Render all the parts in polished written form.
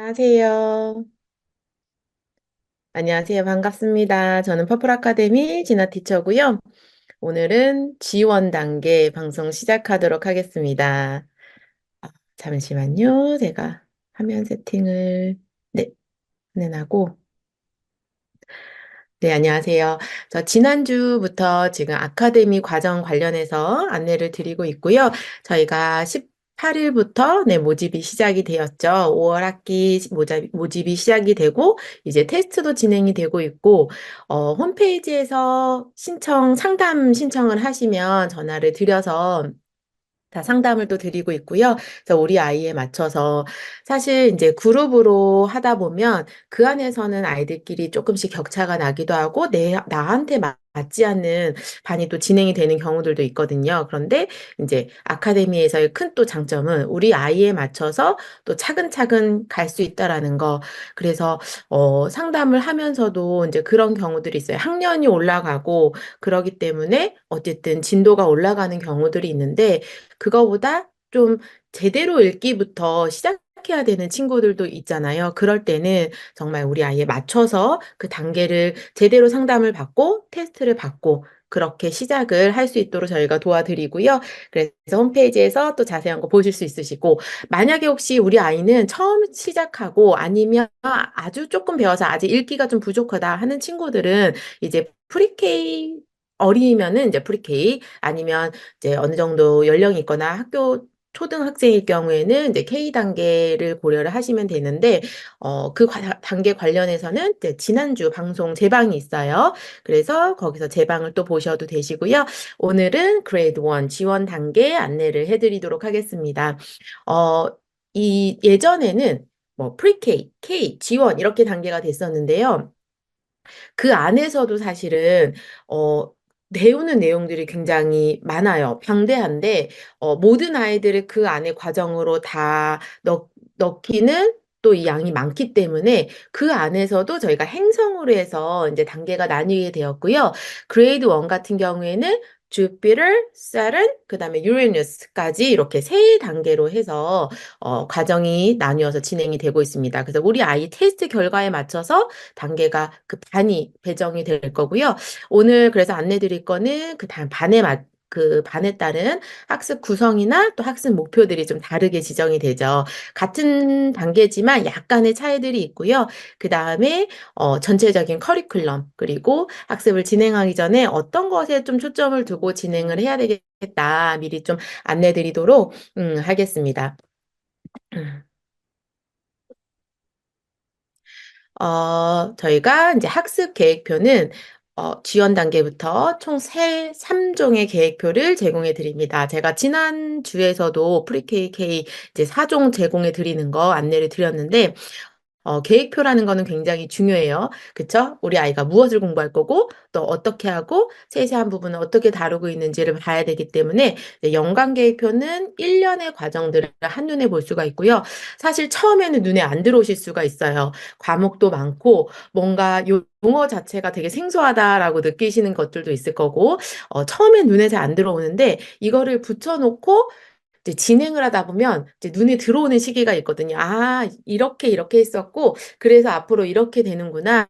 안녕하세요. 안녕하세요. 반갑습니다. 저는 퍼플 아카데미 진아 티처고요. 오늘은 지원 단계 방송 시작하도록 하겠습니다. 아, 잠시만요. 제가 화면 세팅을 네, 진행하고 네, 안녕하세요. 저 지난주부터 지금 아카데미 과정 관련해서 안내를 드리고 있고요. 저희가 18일부터 네, 모집이 시작이 되었죠. 5월 학기 모집이 시작이 되고, 이제 테스트도 진행이 되고 있고, 홈페이지에서 상담 신청을 하시면 전화를 드려서 다 상담을 또 드리고 있고요. 그래서 우리 아이에 맞춰서 사실 이제 그룹으로 하다 보면 그 안에서는 아이들끼리 조금씩 격차가 나기도 하고 나한테 맞지 않는 반이 또 진행이 되는 경우들도 있거든요. 그런데 이제 아카데미에서의 큰 또 장점은 우리 아이에 맞춰서 또 차근차근 갈 수 있다라는 거. 그래서 상담을 하면서도 이제 그런 경우들이 있어요. 학년이 올라가고 그러기 때문에 어쨌든 진도가 올라가는 경우들이 있는데 그거보다 좀 제대로 읽기부터 시작해야 되는 친구들도 있잖아요. 그럴 때는 정말 우리 아이에 맞춰서 그 단계를 제대로 상담을 받고 테스트를 받고 그렇게 시작을 할 수 있도록 저희가 도와드리고요. 그래서 홈페이지에서 또 자세한 거 보실 수 있으시고, 만약에 혹시 우리 아이는 처음 시작하고 아니면 아주 조금 배워서 아직 읽기가 좀 부족하다 하는 친구들은 이제 프리케이 어리면은 이제 프리케이 아니면 이제 어느 정도 연령이 있거나 학교 초등학생일 경우에는 이제 K 단계를 고려를 하시면 되는데, 단계 관련해서는 이제 지난주 방송 제방이 있어요. 그래서 거기서 제방을 또 보셔도 되시고요. 오늘은 그레이드 1 지원 단계 안내를 해드리도록 하겠습니다. 어, 이 예전에는 뭐 프리-K, K, 지원 이렇게 단계가 됐었는데요. 그 안에서도 사실은 배우는 내용들이 굉장히 많아요. 방대한데 모든 아이들을 그 안에 과정으로 다 넣기는 또 이 양이 많기 때문에 그 안에서도 저희가 행성으로 해서 이제 단계가 나뉘게 되었고요. 그레이드 1 같은 경우에는 주피터, 사turn, 그다음에 유레너스까지 이렇게 세 단계로 해서 과정이 나뉘어서 진행이 되고 있습니다. 그래서 우리 아이 테스트 결과에 맞춰서 단계가 그 반이 배정이 될 거고요. 오늘 그래서 안내 드릴 거는 그 반에 따른 학습 구성이나 또 학습 목표들이 좀 다르게 지정이 되죠. 같은 단계지만 약간의 차이들이 있고요. 그 다음에 전체적인 커리큘럼 그리고 학습을 진행하기 전에 어떤 것에 좀 초점을 두고 진행을 해야 되겠다 미리 좀 안내 드리도록 하겠습니다. 저희가 이제 학습 계획표는 지원 단계부터 총 3종의 계획표를 제공해 드립니다. 제가 지난 주에서도 프리KK 이제 4종 제공해 드리는 거 안내를 드렸는데, 계획표라는 거는 굉장히 중요해요. 그쵸? 우리 아이가 무엇을 공부할 거고, 또 어떻게 하고, 세세한 부분을 어떻게 다루고 있는지를 봐야 되기 때문에, 이제 연간 계획표는 1년의 과정들을 한눈에 볼 수가 있고요. 사실 처음에는 눈에 안 들어오실 수가 있어요. 과목도 많고, 뭔가 용어 자체가 되게 생소하다라고 느끼시는 것들도 있을 거고, 처음엔 눈에 잘 안 들어오는데, 이거를 붙여놓고, 이제 진행을 하다 보면 이제 눈에 들어오는 시기가 있거든요. 아, 이렇게 했었고, 그래서 앞으로 이렇게 되는구나.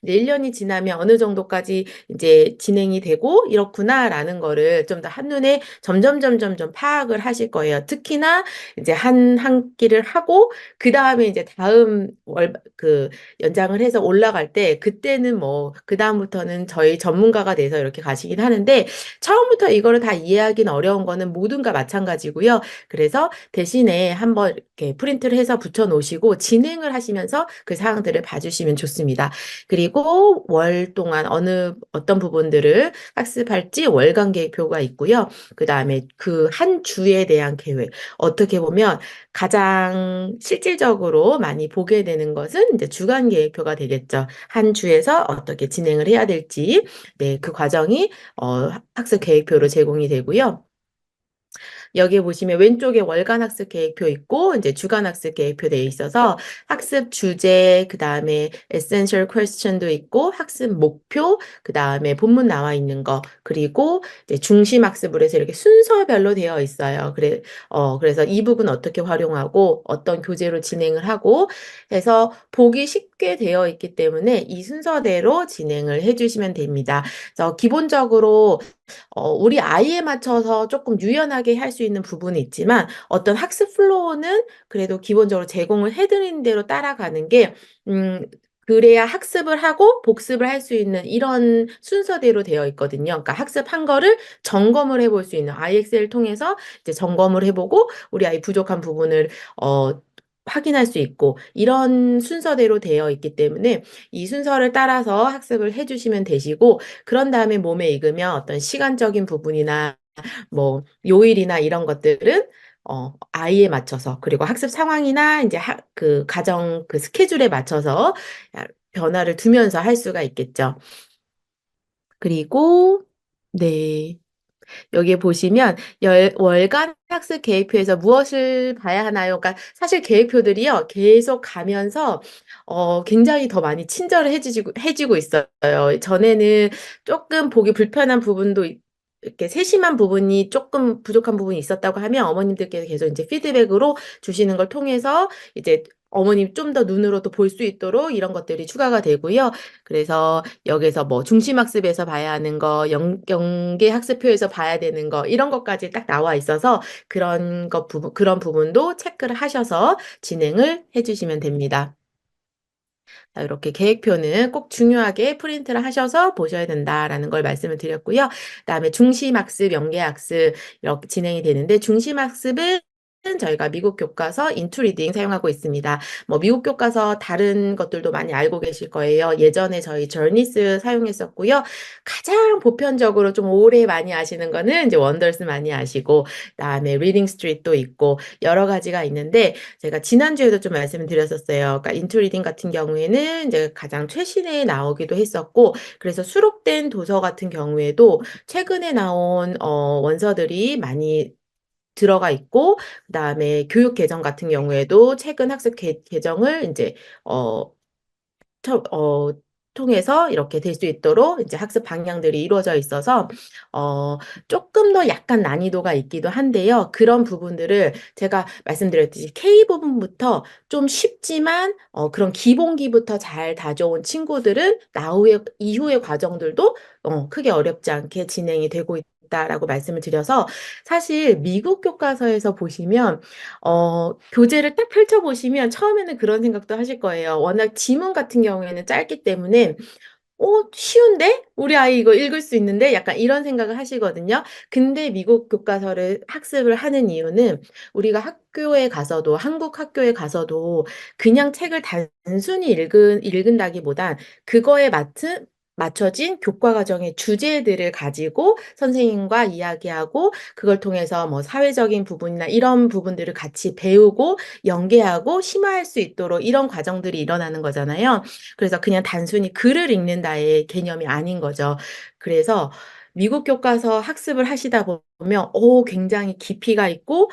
이제 1년이 지나면 어느 정도까지 이제 진행이 되고, 이렇구나라는 거를 좀 더 한눈에 점점 파악을 하실 거예요. 특히나 이제 한 끼를 하고, 그 다음에 이제 연장을 해서 올라갈 때, 그때는 뭐, 그 다음부터는 저희 전문가가 돼서 이렇게 가시긴 하는데, 처음부터 이거를 다 이해하기는 어려운 거는 모든가 마찬가지고요. 그래서 대신에 한번 이렇게 프린트를 해서 붙여 놓으시고 진행을 하시면서 그 사항들을 봐주시면 좋습니다. 그리고 월 동안 어떤 부분들을 학습할지 월간 계획표가 있고요. 그 다음에 그 한 주에 대한 계획. 어떻게 보면 가장 실질적으로 많이 보게 되는 것은 이제 주간 계획표가 되겠죠. 한 주에서 어떻게 진행을 해야 될지, 네, 그 과정이 학습 계획표로 제공이 되고요. 여기에 보시면 왼쪽에 월간 학습 계획표 있고 이제 주간 학습 계획표 되어 있어서 학습 주제, 그다음에 essential question도 있고 학습 목표, 그다음에 본문 나와 있는 거, 그리고 이제 중심 학습으로 해서 이렇게 순서별로 되어 있어요. 그래서 이 부분 어떻게 활용하고 어떤 교재로 진행을 하고 해서 보기 쉽게 되어 있기 때문에 이 순서대로 진행을 해주시면 됩니다. 그래서 기본적으로 우리 아이에 맞춰서 조금 유연하게 할 수 있는 부분이 있지만 어떤 학습 플로우는 그래도 기본적으로 제공을 해드리는 대로 따라가는 게 그래야 학습을 하고 복습을 할 수 있는 이런 순서대로 되어 있거든요. 그러니까 학습한 거를 점검을 해볼 수 있는 IXL 통해서 이제 점검을 해보고 우리 아이 부족한 부분을 확인할 수 있고 이런 순서대로 되어 있기 때문에 이 순서를 따라서 학습을 해주시면 되시고 그런 다음에 몸에 익으면 어떤 시간적인 부분이나 뭐 요일이나 이런 것들은 아이에 맞춰서 그리고 학습 상황이나 이제 그 가정 그 스케줄에 맞춰서 변화를 두면서 할 수가 있겠죠. 그리고 네. 여기에 보시면 월간 학습 계획표에서 무엇을 봐야 하나요? 그러니까 사실 계획표들이요, 계속 가면서 굉장히 더 많이 친절을 해지고 있어요. 전에는 조금 보기 불편한 부분도 이렇게 세심한 부분이 조금 부족한 부분이 있었다고 하면 어머님들께서 계속 이제 피드백으로 주시는 걸 통해서 이제 어머님 좀 더 눈으로도 볼 수 있도록 이런 것들이 추가가 되고요. 그래서 여기서 뭐 중심학습에서 봐야 하는 거, 연계 학습표에서 봐야 되는 거, 이런 것까지 딱 나와 있어서 그런 부분도 체크를 하셔서 진행을 해주시면 됩니다. 자, 이렇게 계획표는 꼭 중요하게 프린트를 하셔서 보셔야 된다라는 걸 말씀을 드렸고요. 그다음에 중심학습, 연계학습 이렇게 진행이 되는데 중심학습은 저희가 미국 교과서 인투리딩 사용하고 있습니다. 뭐 미국 교과서 다른 것들도 많이 알고 계실 거예요. 예전에 저희 저니스 사용했었고요. 가장 보편적으로 좀 오래 많이 아시는 거는 이제 원더스 많이 아시고 그다음에 리딩 스트리트도 있고 여러 가지가 있는데 제가 지난주에도 좀 말씀을 드렸었어요. 그러니까 인투리딩 같은 경우에는 이제 가장 최신에 나오기도 했었고 그래서 수록된 도서 같은 경우에도 최근에 나온 원서들이 많이 들어가 있고 그다음에 교육 개정 같은 경우에도 최근 학습 개정을 이제 어, 처- 어, 통해서 이렇게 될 수 있도록 이제 학습 방향들이 이루어져 있어서 조금 더 약간 난이도가 있기도 한데요. 그런 부분들을 제가 말씀드렸듯이 K 부분부터 좀 쉽지만 그런 기본기부터 잘 다져온 친구들은 이후의 과정들도 크게 어렵지 않게 진행이 되고 있다라고 말씀을 드려서 사실 미국 교과서에서 보시면 교재를 딱 펼쳐보시면 처음에는 그런 생각도 하실 거예요. 워낙 지문 같은 경우에는 짧기 때문에 쉬운데? 우리 아이 이거 읽을 수 있는데? 약간 이런 생각을 하시거든요. 근데 미국 교과서를 학습을 하는 이유는 우리가 학교에 가서도, 한국 학교에 가서도 그냥 책을 단순히 읽은다기보단 그거에 맞춰진 교과 과정의 주제들을 가지고 선생님과 이야기하고 그걸 통해서 뭐 사회적인 부분이나 이런 부분들을 같이 배우고 연계하고 심화할 수 있도록 이런 과정들이 일어나는 거잖아요. 그래서 그냥 단순히 글을 읽는다의 개념이 아닌 거죠. 그래서 미국 교과서 학습을 하시다 보면 굉장히 깊이가 있고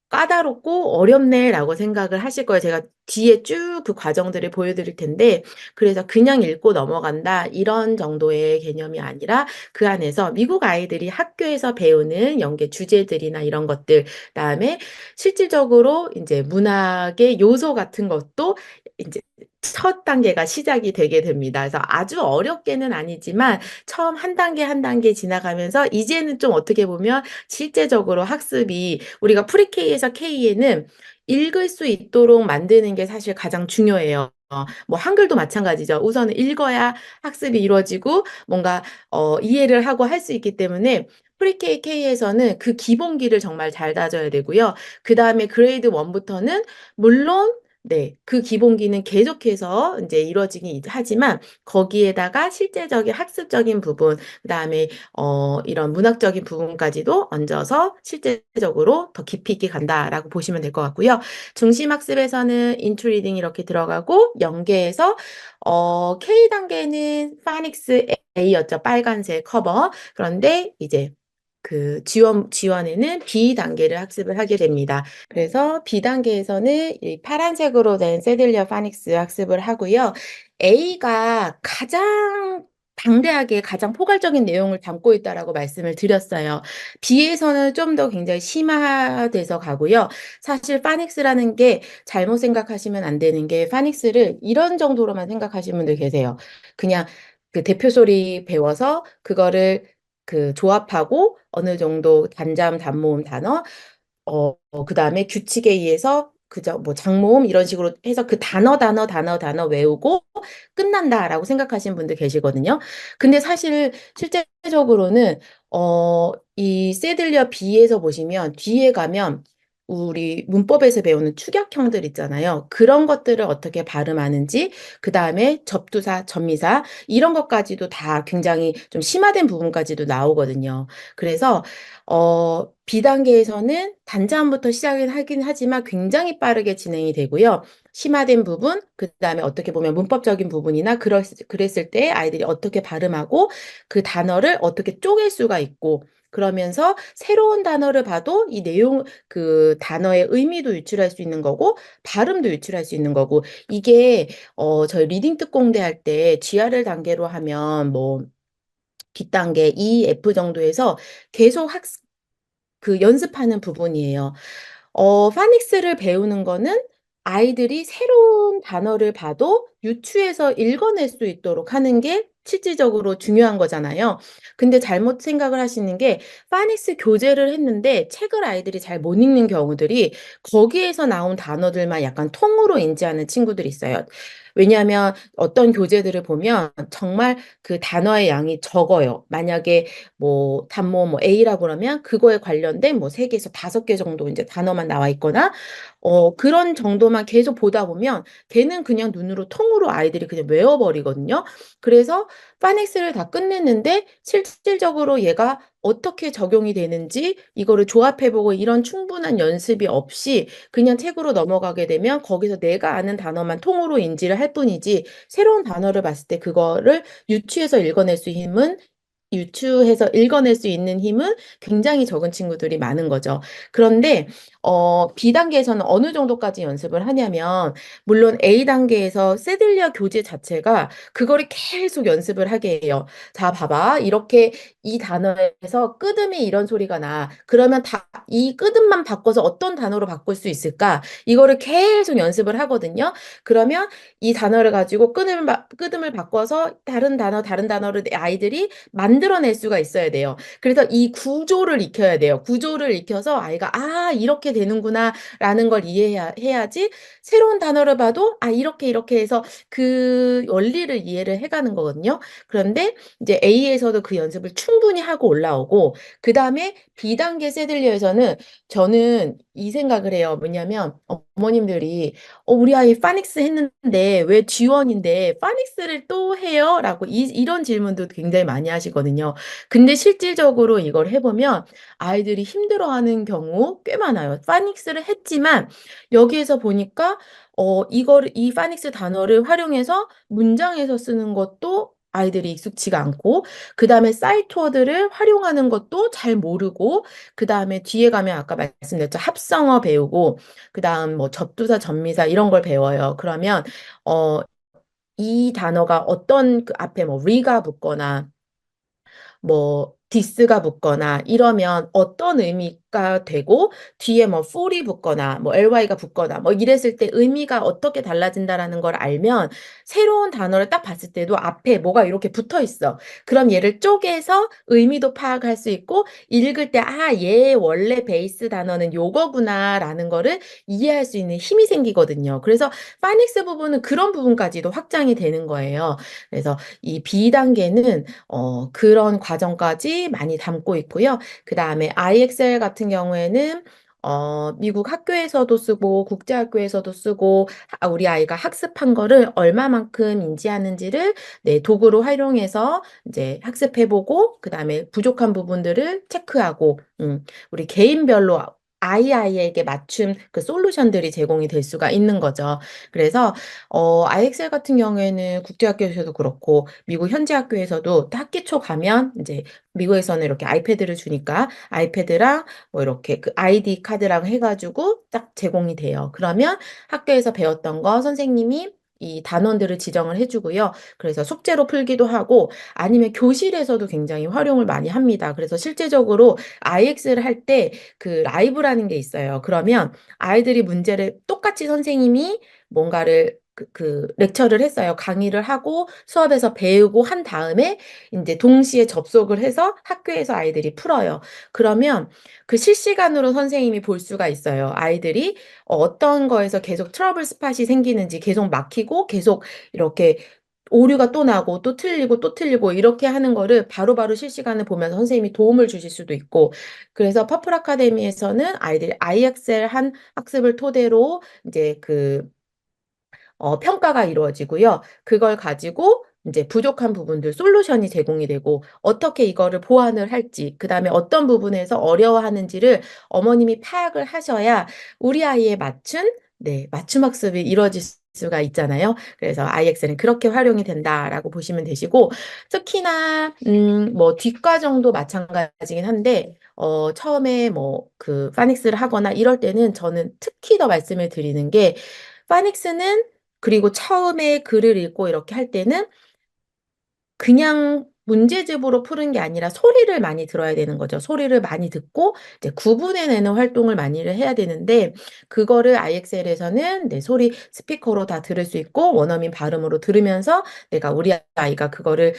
까다롭고 어렵네라고 생각을 하실 거예요. 제가 뒤에 쭉 그 과정들을 보여드릴 텐데, 그래서 그냥 읽고 넘어간다, 이런 정도의 개념이 아니라 그 안에서 미국 아이들이 학교에서 배우는 연계 주제들이나 이런 것들, 그다음에 실질적으로 이제 문학의 요소 같은 것도 이제 첫 단계가 시작이 되게 됩니다. 그래서 아주 어렵게는 아니지만 처음 한 단계 한 단계 지나가면서 이제는 좀 어떻게 보면 실제적으로 학습이 우리가 프리K에서 K에는 읽을 수 있도록 만드는 게 사실 가장 중요해요. 뭐 한글도 마찬가지죠. 우선은 읽어야 학습이 이루어지고 뭔가 이해를 하고 할 수 있기 때문에 프리K K에서는 그 기본기를 정말 잘 다져야 되고요. 그 다음에 그레이드 1부터는 물론 네, 그 기본기는 계속해서 이제 이루어지긴 하지만 거기에다가 실제적인 학습적인 부분, 그다음에 이런 문학적인 부분까지도 얹어서 실제적으로 더 깊이 있게 간다라고 보시면 될 것 같고요. 중심학습에서는 인투리딩 이렇게 들어가고 연계해서 K 단계는 파닉스 A였죠. 빨간색 커버. 그런데 이제 지원에는 B 단계를 학습을 하게 됩니다. 그래서 B 단계에서는 이 파란색으로 된 세들리아 파닉스 학습을 하고요. A가 가장 방대하게 가장 포괄적인 내용을 담고 있다라고 말씀을 드렸어요. B에서는 좀 더 굉장히 심화돼서 가고요. 사실 파닉스라는 게 잘못 생각하시면 안 되는 게 파닉스를 이런 정도로만 생각하시는 분들 계세요. 그냥 그 대표 소리 배워서 그거를 조합하고 어느 정도 단잠, 단모음 단어, 그다음에 규칙에 의해서 그저 뭐 장모음 이런 식으로 해서 그 단어 외우고 끝난다라고 생각하시는 분들 계시거든요. 근데 사실 실제적으로는 이 세들리어 B에서 보시면 뒤에 가면 우리 문법에서 배우는 축약형들 있잖아요. 그런 것들을 어떻게 발음하는지, 그 다음에 접두사, 접미사 이런 것까지도 다 굉장히 좀 심화된 부분까지도 나오거든요. 그래서 B단계에서는 단자음부터 시작을 하긴 하지만 굉장히 빠르게 진행이 되고요. 심화된 부분, 그 다음에 어떻게 보면 문법적인 부분이나 그랬을 때 아이들이 어떻게 발음하고 그 단어를 어떻게 쪼갤 수가 있고, 그러면서 새로운 단어를 봐도 이 내용, 그 단어의 의미도 유출할 수 있는 거고, 발음도 유출할 수 있는 거고, 이게, 저희 리딩 특공대 할 때 GRL 단계로 하면 뭐, B단계 E, F 정도에서 계속 연습하는 부분이에요. 파닉스를 배우는 거는 아이들이 새로운 단어를 봐도 유추해서 읽어낼 수 있도록 하는 게 실질적으로 중요한 거잖아요. 근데 잘못 생각을 하시는 게 파닉스 교재를 했는데 책을 아이들이 잘 못 읽는 경우들이 거기에서 나온 단어들만 약간 통으로 인지하는 친구들이 있어요. 왜냐하면 어떤 교재들을 보면 정말 그 단어의 양이 적어요. 만약에 뭐 단모 뭐 A라고 그러면 그거에 관련된 뭐 3개에서 5개 정도 이제 단어만 나와 있거나 그런 정도만 계속 보다 보면 걔는 그냥 눈으로 통으로 아이들이 그냥 외워버리거든요. 그래서 파닉스를 다 끝냈는데 실질적으로 얘가 어떻게 적용이 되는지 이거를 조합해보고 이런 충분한 연습이 없이 그냥 책으로 넘어가게 되면 거기서 내가 아는 단어만 통으로 인지를 할 뿐이지 새로운 단어를 봤을 때 그거를 유추해서 읽어낼 수 있는 힘은 굉장히 적은 친구들이 많은 거죠. 그런데 B단계에서는 어느 정도까지 연습을 하냐면 물론 A단계에서 세들리아 교재 자체가 그거를 계속 연습을 하게 해요. 자, 봐봐. 이렇게 이 단어에서 끄듬이 이런 소리가 나. 그러면 이 끄듬만 바꿔서 어떤 단어로 바꿀 수 있을까? 이거를 계속 연습을 하거든요. 그러면 이 단어를 가지고 끄듬을 바꿔서 다른 단어를 내 아이들이 만들어낼 수가 있어야 돼요. 그래서 이 구조를 익혀야 돼요. 구조를 익혀서 아이가 이렇게 되는구나라는 걸 해야지 새로운 단어를 봐도 이렇게 해서 그 원리를 이해를 해가는 거거든요. 그런데 이제 A에서도 그 연습을 충분히 하고 올라오고 그 다음에 B단계 세들리어에서는 저는 이 생각을 해요. 뭐냐면 어머님들이 우리 아이 파닉스 했는데 왜 G1인데 파닉스를 또 해요? 라고 이런 질문도 굉장히 많이 하시거든요. 근데 실질적으로 이걸 해보면 아이들이 힘들어하는 경우 꽤 많아요. 파닉스를 했지만 여기에서 보니까 이 파닉스 단어를 활용해서 문장에서 쓰는 것도 아이들이 익숙치가 않고, 그 다음에 사이트 워드를 활용하는 것도 잘 모르고, 그 다음에 뒤에 가면 아까 말씀드렸죠. 합성어 배우고, 그 다음 뭐 접두사, 접미사 이런 걸 배워요. 그러면, 어, 이 단어가 어떤 그 앞에 뭐 리가 붙거나, 뭐 디스가 붙거나 이러면 어떤 의미가 되고 뒤에 뭐 ful이 붙거나 뭐 ly가 붙거나 뭐 이랬을 때 의미가 어떻게 달라진다라는 걸 알면 새로운 단어를 딱 봤을 때도 앞에 뭐가 이렇게 붙어 있어. 그럼 얘를 쪼개서 의미도 파악할 수 있고 읽을 때 얘 원래 베이스 단어는 요거구나라는 거를 이해할 수 있는 힘이 생기거든요. 그래서 파닉스 부분은 그런 부분까지도 확장이 되는 거예요. 그래서 이 B 단계는 그런 과정까지 많이 담고 있고요. 그 다음에 IXL 같은 경우에는 미국 학교에서도 쓰고 국제학교에서도 쓰고 우리 아이가 학습한 거를 얼마만큼 인지하는지를 네, 도구로 활용해서 이제 학습해보고 그 다음에 부족한 부분들을 체크하고 우리 개인별로 아이에게 맞춤 그 솔루션들이 제공이 될 수가 있는 거죠. 그래서 IXL 같은 경우에는 국제학교에서도 그렇고 미국 현지 학교에서도 학기 초 가면 이제 미국에서는 이렇게 아이패드를 주니까 아이패드랑 뭐 이렇게 그 아이디 카드랑 해 가지고 딱 제공이 돼요. 그러면 학교에서 배웠던 거 선생님이 이 단원들을 지정을 해 주고요. 그래서 숙제로 풀기도 하고 아니면 교실에서도 굉장히 활용을 많이 합니다. 그래서 실제적으로 IX를 할 때 그 라이브라는 게 있어요. 그러면 아이들이 문제를 똑같이 선생님이 뭔가를 렉처를 했어요. 강의를 하고 수업에서 배우고 한 다음에 인제 동시에 접속을 해서 학교에서 아이들이 풀어요. 그러면 그 실시간으로 선생님이 볼 수가 있어요. 아이들이 어떤 거에서 계속 트러블 스팟이 생기는지, 계속 막히고 계속 이렇게 오류가 또 나고 또 틀리고 또 틀리고 이렇게 하는 거를 바로바로 실시간에 보면서 선생님이 도움을 주실 수도 있고, 그래서 퍼플 아카데미에서는 아이들이 IXL 한 학습을 토대로 이제 평가가 이루어지고요. 그걸 가지고 인제 부족한 부분들 솔루션이 제공이 되고 어떻게 이거를 보완을 할지, 그다음에 어떤 부분에서 어려워하는지를 어머님이 파악을 하셔야 우리 아이에 맞춘 맞춤 학습이 이루어질 수가 있잖아요. 그래서 IX는 그렇게 활용이 된다라고 보시면 되시고, 특히나 뭐 뒷과정도 마찬가지긴 한데 처음에 뭐 파닉스를 하거나 이럴 때는 저는 특히 더 말씀을 드리는 게, 파닉스는 그리고 처음에 글을 읽고 이렇게 할 때는 그냥 문제집으로 푸는 게 아니라 소리를 많이 들어야 되는 거죠. 소리를 많이 듣고 이제 구분해 내는 활동을 많이를 해야 되는데, 그거를 IXL에서는 소리 스피커로 다 들을 수 있고 원어민 발음으로 들으면서 내가 우리 아이가 그거를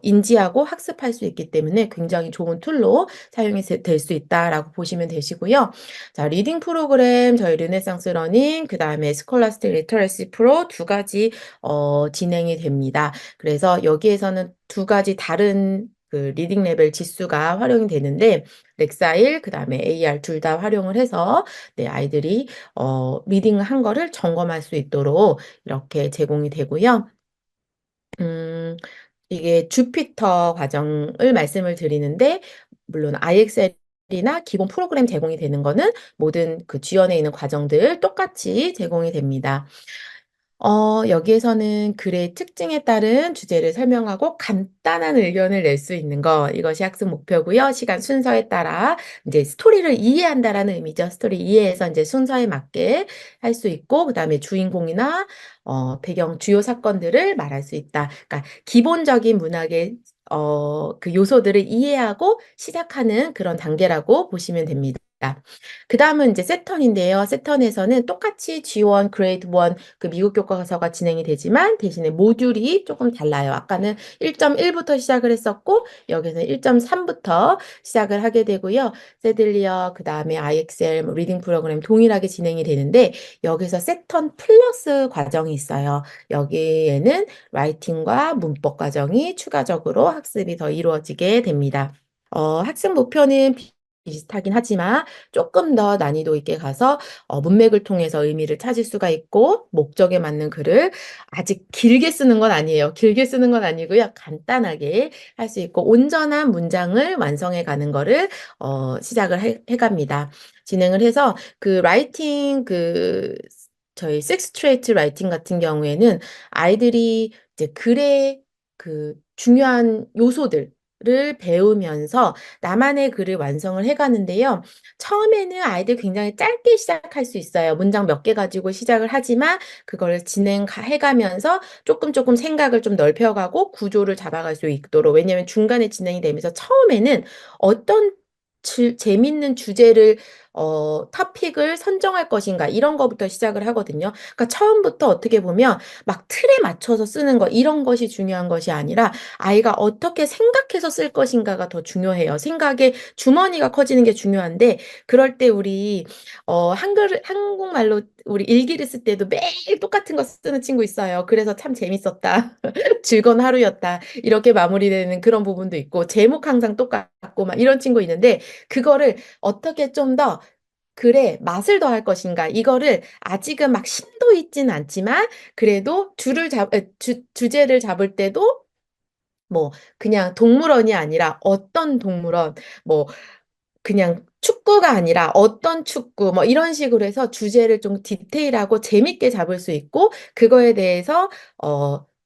인지하고 학습할 수 있기 때문에 굉장히 좋은 툴로 사용이 될 수 있다라고 보시면 되시고요. 자, 리딩 프로그램 저희 르네상스 러닝 그다음에 스콜라스틱 리터러시 프로 두 가지 진행이 됩니다. 그래서 여기에서는 두 가지 다른 리딩 레벨 지수가 활용이 되는데, 렉사일 그다음에 AR 둘 다 활용을 해서 아이들이 리딩을 한 거를 점검할 수 있도록 이렇게 제공이 되고요. 음 이게 주피터 과정을 말씀을 드리는데, 물론 IXL이나 기본 프로그램 제공이 되는 거는 모든 그 지원에 있는 과정들 똑같이 제공이 됩니다. 여기에서는 글의 특징에 따른 주제를 설명하고 간단한 의견을 낼 수 있는 거, 이것이 학습 목표고요. 시간 순서에 따라 인제 스토리를 이해한다라는 의미죠. 스토리 이해해서 인제 순서에 맞게 할 수 있고, 그다음에 주인공이나 배경 주요 사건들을 말할 수 있다. 그러니까 기본적인 문학의 그 요소들을 이해하고 시작하는 그런 단계라고 보시면 됩니다. 그다음은 인제 세턴인데요. 세턴에서는 똑같이 G1 그레이드 1 그 미국 교과서가 진행이 되지만 대신에 모듈이 쪼끔 달라요. 아까는 1.1 부터 시작을 했었고 여기서는 1.3 부터 시작을 하게 되고요. 세들리어 그다음에 IXL 뭐 리딩 프로그램 동일하게 진행이 되는데, 여기서 세턴 플러스 과정이 있어요. 여기에는 라이팅과 문법 과정이 추가적으로 학습이 더 이루어지게 됩니다. 학습 목표는 비슷하긴 하지만 쪼끔 더 난이도 있게 가서 문맥을 통해서 의미를 찾을 수가 있고, 목적에 맞는 글을 아직 길게 쓰는 건 아니에요. 길게 쓰는 건 아니고요. 간단하게 할 수 있고 온전한 문장을 완성해 가는 거를 시작을 해 갑니다. 진행을 해서 그 라이팅 저희 Sixth Trait 라이팅 같은 경우에는 아이들이 이제 글의 중요한 요소들을 배우면서 나만의 글을 완성을 해 가는데요. 처음에는 아이들 굉장히 짧게 시작할 수 있어요. 문장 몇 개 가지고 시작을 하지만 그거를 해 가면서 쪼끔 생각을 좀 넓혀 가고 구조를 잡아갈 수 있도록, 왜냐하면 중간에 진행이 되면서 처음에는 어떤 재밌는 주제를 토픽을 선정할 것인가 이런 거부터 시작을 하거든요. 그러니까 처음부터 어떻게 보면 막 틀에 맞춰서 쓰는 거 이런 것이 중요한 것이 아니라 아이가 어떻게 생각해서 쓸 것인가가 더 중요해요. 생각의 주머니가 커지는 게 중요한데, 그럴 때 우리 한국말로 우리 일기를 쓸 때도 매일 똑같은 거 쓰는 친구 있어요. 그래서 '참 재밌었다. 즐거운 하루였다.' 이렇게 마무리되는 그런 부분도 있고, 제목 항상 똑같고 막 이런 친구 있는데, 그거를 어떻게 좀 더 글에 맛을 더할 것인가, 이거를 아직은 막 심도 있지는 않지만 그래도 주제를 잡을 때도 뭐 그냥 동물원이 아니라 어떤 동물원, 뭐 그냥 축구가 아니라 어떤 축구 뭐 이런 식으로 해서 주제를 좀 디테일하고 재밌게 잡을 수 있고 그거에 대해서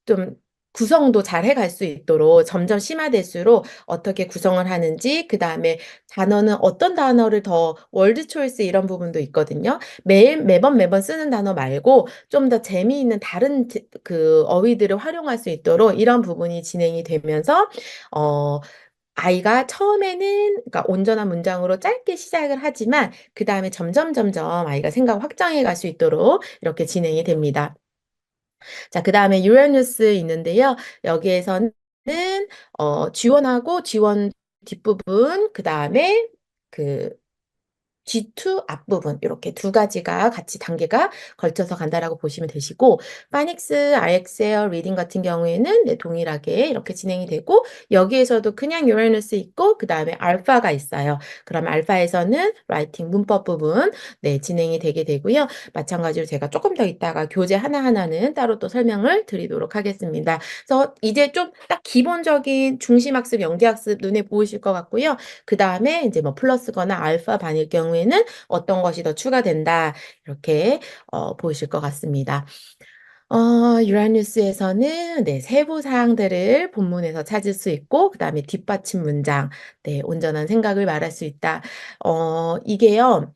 좀 구성도 잘 해갈 수 있도록 점점 심화될수록 어떻게 구성을 하는지 그다음에 단어는 어떤 단어를 더 월드 초이스 이런 부분도 있거든요. 매번 쓰는 단어 말고 좀 더 재미있는 다른 그 어휘들을 활용할 수 있도록 이런 부분이 진행이 되면서 어 아이가 처음에는 그러니까 온전한 문장으로 짧게 시작을 하지만 그다음에 점점 아이가 생각을 확장해 갈 수 있도록 이렇게 진행이 됩니다. 자, 그다음에 유라뉴스 있는데요. 여기에서는 지원하고 지원 뒷부분 그다음에 그 G2 앞부분 이렇게 두 가지가 같이 단계가 걸쳐서 간다라고 보시면 되시고 파닉스, 아이엑셀, 리딩 같은 경우에는 네, 동일하게 이렇게 진행이 되고 여기에서도 그냥 유레너스 있고 그 다음에 알파가 있어요. 그러면 알파에서는 라이팅 문법 부분 네, 진행이 되게 되고요. 마찬가지로 제가 조금 더 이따가 교재 하나하나는 따로 또 설명을 드리도록 하겠습니다. 그래서 이제 좀 딱 기본적인 중심학습, 영재학습 눈에 보이실 것 같고요. 그 다음에 이제 뭐 플러스거나 알파 반일 경우에는 어떤 것이 더 추가된다. 이렇게 보이실 것 같습니다. 유라뉴스에서는 네, 세부 사항들을 본문에서 찾을 수 있고, 그 다음에 뒷받침 문장, 네, 온전한 생각을 말할 수 있다. 이게요,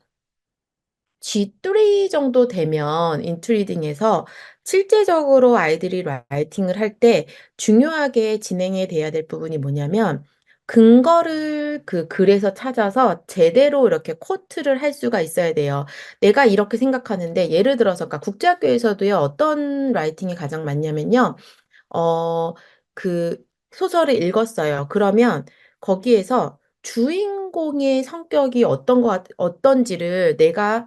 G3 정도 되면 인투리딩에서 실제적으로 아이들이 라이팅을 할 때 중요하게 진행이 돼야 될 부분이 뭐냐면 근거를 그 글에서 찾아서 제대로 이렇게 코트를 할 수가 있어야 돼요. 내가 이렇게 생각하는데 예를 들어서 그러니까 국제학교에서도요. 어떤 라이팅이 가장 많냐면요. 어, 그 소설을 읽었어요. 그러면 거기에서 주인공의 성격이 어떤지를 내가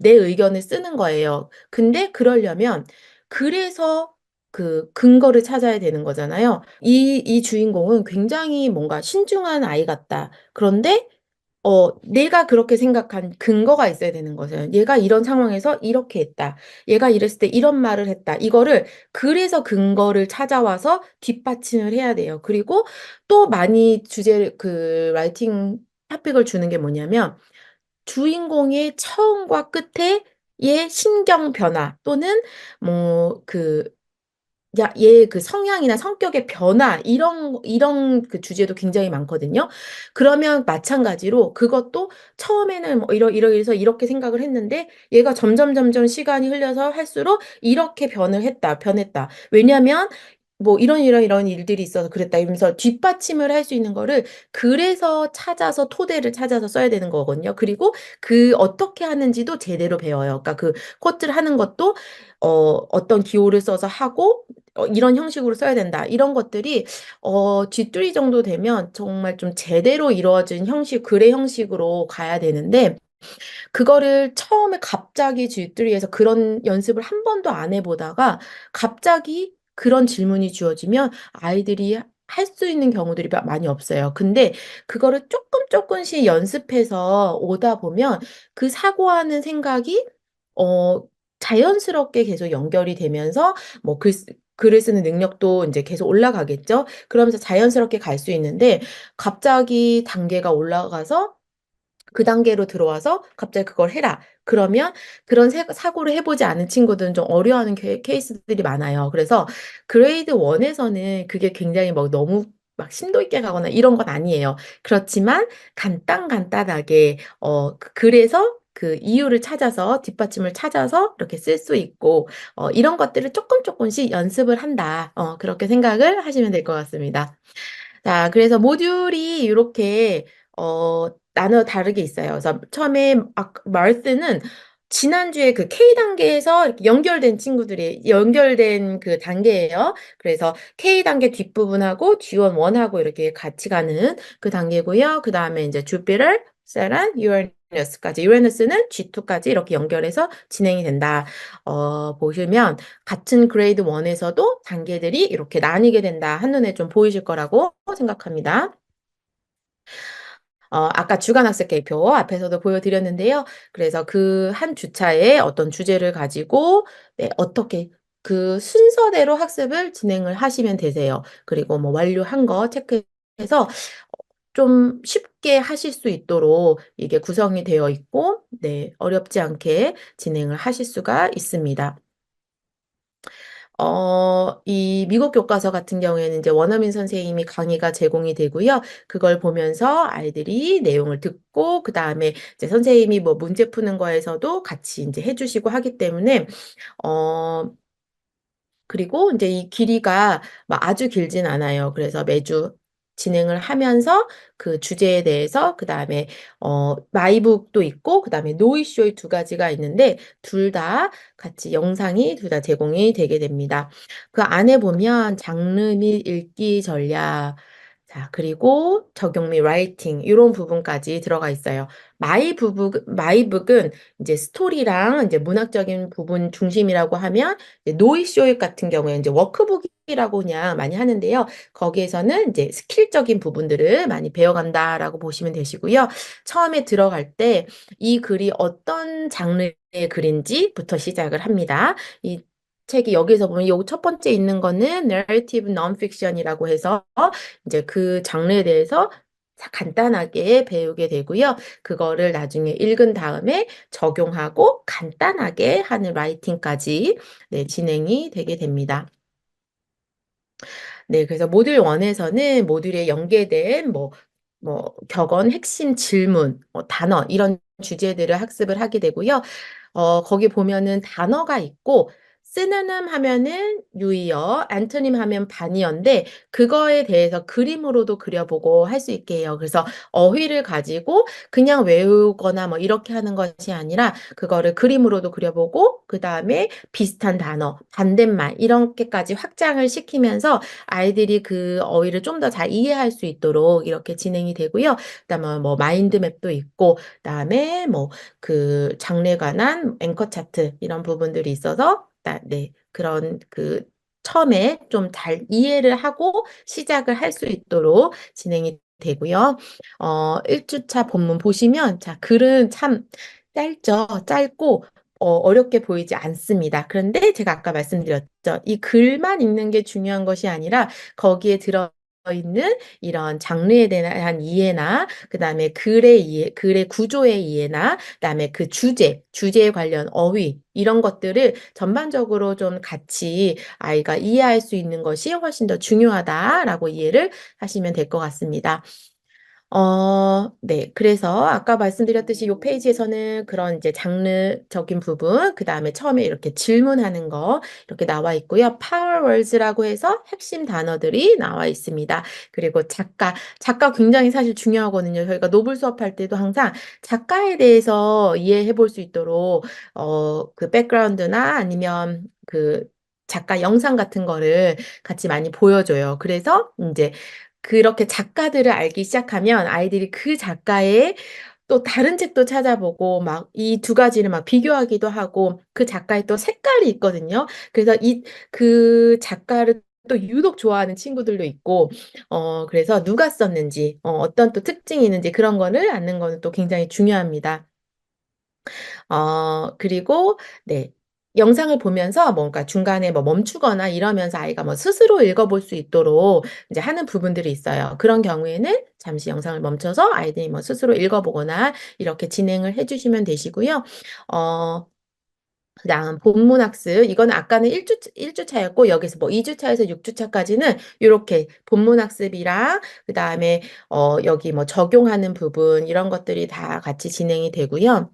내 의견을 쓰는 거예요. 근데 그러려면 그래서 그 근거를 찾아야 되는 거잖아요. 이 주인공은 굉장히 뭔가 신중한 아이 같다. 그런데 내가 그렇게 생각한 근거가 있어야 되는 거죠. 얘가 이런 상황에서 이렇게 했다. 얘가 이랬을 때 이런 말을 했다. 이거를 그래서 근거를 찾아와서 뒷받침을 해야 돼요. 그리고 또 많이 라이팅 토픽을 주는 게 뭐냐면 주인공의 처음과 끝의 심경 변화 또는 뭐그 얘의 그 성향이나 성격의 변화 이런 그 주제도 굉장히 많거든요. 그러면 마찬가지로 그것도 처음에는 뭐 이래서 이렇게 생각을 했는데 얘가 점점 시간이 흘려서 할수록 이렇게 변했다. 왜냐면 뭐 이런 일들이 있어서 그랬다 이러면서 뒷받침을 할 수 있는 거를 그래서 토대를 찾아서 써야 되는 거거든요. 그리고 그 어떻게 하는지도 제대로 배워요. 그러니까 그 쿼트를 하는 것도 어떤 기호를 써서 하고 이런 형식으로 써야 된다. 이런 것들이 G3 정도 되면 정말 좀 제대로 이루어진 글의 형식으로 가야 되는데 그거를 처음에 갑자기 G3에서 그런 연습을 한 번도 안 해보다가 갑자기 그런 질문이 주어지면 아이들이 할 수 있는 경우들이 많이 없어요. 근데 그거를 조금씩 연습해서 오다 보면 그 사고하는 생각이 어, 자연스럽게 계속 연결이 되면서 뭐 글을 쓰는 능력도 이제 계속 올라가겠죠. 그러면서 자연스럽게 갈 수 있는데 갑자기 단계가 올라가서 그 단계로 들어와서 갑자기 그걸 해라. 그러면 그런 사고를 해보지 않은 친구들은 좀 어려워하는 케이스들이 많아요. 그래서 그레이드 1에서는 그게 굉장히 막 너무 막 심도 있게 가거나 이런 건 아니에요. 그렇지만 간단하게 그래서 그 이유를 찾아서 뒷받침을 찾아서 이렇게 쓸 수 있고 이런 것들을 조금씩 연습을 한다. 그렇게 생각을 하시면 될 것 같습니다. 자, 그래서 모듈이 이렇게 나눠 다르게 있어요. 그래서 처음에 마르스는 지난주에 그 K 단계에서 이렇게 연결된 그 단계예요. 그래서 K 단계 뒷부분하고 G1, 1하고 이렇게 같이 가는 그 단계고요. 그 다음에 이제 주피터, 세란, 유레너스까지. 유레너스는 G2까지 이렇게 연결해서 진행이 된다. 보시면 같은 그레이드 1에서도 단계들이 이렇게 나뉘게 된다. 한눈에 좀 보이실 거라고 생각합니다. 아까 주간학습 계획표 앞에서도 보여드렸는데요. 그래서 그 한 주차에 어떤 주제를 가지고 네, 어떻게 그 순서대로 학습을 진행을 하시면 되세요. 그리고 뭐 완료한 거 체크해서 좀 쉽게 하실 수 있도록 이게 구성이 되어 있고 네 어렵지 않게 진행을 하실 수가 있습니다. 이 미국 교과서 같은 경우에는 이제 원어민 선생님이 강의가 제공이 되고요. 그걸 보면서 아이들이 내용을 듣고 그다음에 이제 선생님이 뭐 문제 푸는 거에서도 같이 인제 해 주시고 하기 때문에 어 그리고 인제 이 길이가 막 아주 길진 않아요. 그래서 매주 진행을 하면서 그 주제에 대해서 그다음에 마이북도 있고 그다음에 노이쇼 이 두 가지가 있는데 둘 다 같이 영상이 둘 다 제공이 되게 됩니다. 그 안에 보면 장르 및 읽기 전략 자 그리고 적용 및 라이팅 요런 부분까지 들어가 있어요. 마이북은 인제 스토리랑 인제 문학적인 부분 중심이라고 하면 이제 노이쇼 같은 경우에 인제 워크북이라고 그냥 많이 하는데요. 거기에서는 인제 스킬적인 부분들을 많이 배워간다라고 보시면 되시고요. 처음에 들어갈 때 이 글이 어떤 장르의 글인지부터 시작을 합니다. 이 책이 여기서 보면 요 첫 번째 있는 거는 narrative non-fiction이라고 해서 인제 그 장르에 대해서 간단하게 배우게 되고요. 그거를 나중에 읽은 다음에 적용하고 간단하게 하는 라이팅까지 네 진행이 되게 됩니다. 네 그래서 모듈 1 에서는 모듈에 연계된 뭐 격언, 핵심 질문, 단어 이런 주제들을 학습을 하게 되고요. 거기 보면은 단어가 있고 synonym 하면은 유의어, antonym 하면 반의어인데 그거에 대해서 그림으로도 그려 보고 할 수 있게 해요. 그래서 어휘를 가지고 그냥 외우거나 뭐 이렇게 하는 것이 아니라 그거를 그림으로도 그려 보고 그다음에 비슷한 단어, 반대말 이렇게까지 확장을 시키면서 아이들이 그 어휘를 좀 더 잘 이해할 수 있도록 이렇게 진행이 되고요. 그다음에 뭐 마인드맵도 있고 그다음에 뭐 그 장르에 관한 앵커 차트 이런 부분들이 있어서 네 그런 그 처음에 좀 잘 이해를 하고 시작을 할 수 있도록 진행이 되고요. 1 주차 본문 보시면 자 글은 참 짧죠. 짧고 어렵게 보이지 않습니다. 그런데 제가 아까 말씀드렸죠. 이 글만 읽는 게 중요한 것이 아니라 거기에 들어있는 이런 장르에 대한 이해나 그다음에 글의 이해, 글의 구조의 이해나 그다음에 그 주제에 관련 어휘 이런 것들을 전반적으로 좀 같이 아이가 이해할 수 있는 것이 훨씬 더 중요하다라고 이해를 하시면 될 것 같습니다. 네. 그래서 아까 말씀드렸듯이 요 페이지에서는 그런 이제 장르적인 부분 그다음에 처음에 이렇게 질문하는 거 이렇게 나와 있고요. 파워 월즈라고 해서 핵심 단어들이 나와 있습니다. 그리고 작가 굉장히 사실 중요하거든요. 저희가 노블 수업할 때도 항상 작가에 대해서 이해해 볼 수 있도록 그 백그라운드나 아니면 그 작가 영상 같은 거를 같이 많이 보여줘요. 그래서 인제 그렇게 작가들을 알기 시작하면 아이들이 그 작가의 또 다른 책도 찾아보고 막 이 두 가지를 막 비교하기도 하고 그 작가의 또 색깔이 있거든요. 그래서 그 작가를 또 유독 좋아하는 친구들도 있고 그래서 누가 썼는지 어떤 또 특징이 있는지 그런 거를 아는 거는 또 굉장히 중요합니다. 그리고 네. 영상을 보면서 뭔가 중간에 뭐 멈추거나 이러면서 아이가 뭐 스스로 읽어볼 수 있도록 이제 하는 부분들이 있어요. 그런 경우에는 잠시 영상을 멈춰서 아이들이 뭐 스스로 읽어보거나 이렇게 진행을 해 주시면 되시고요. 어 그다음 본문 학습 이거는 아까는 1 주차였고 여기서 뭐 2 주차에서 6 주차까지는 요렇게 본문 학습이랑 그다음에 여기 뭐 적용하는 부분 이런 것들이 다 같이 진행이 되고요.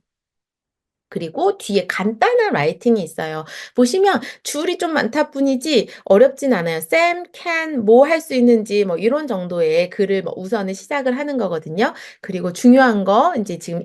그리고 뒤에 간단한 라이팅이 있어요. 보시면 줄이 좀 많다 뿐이지 어렵진 않아요. Sam, can 뭐 할 수 있는지 뭐 이런 정도의 글을 뭐 우선은 시작을 하는 거거든요. 그리고 중요한 거 인제 지금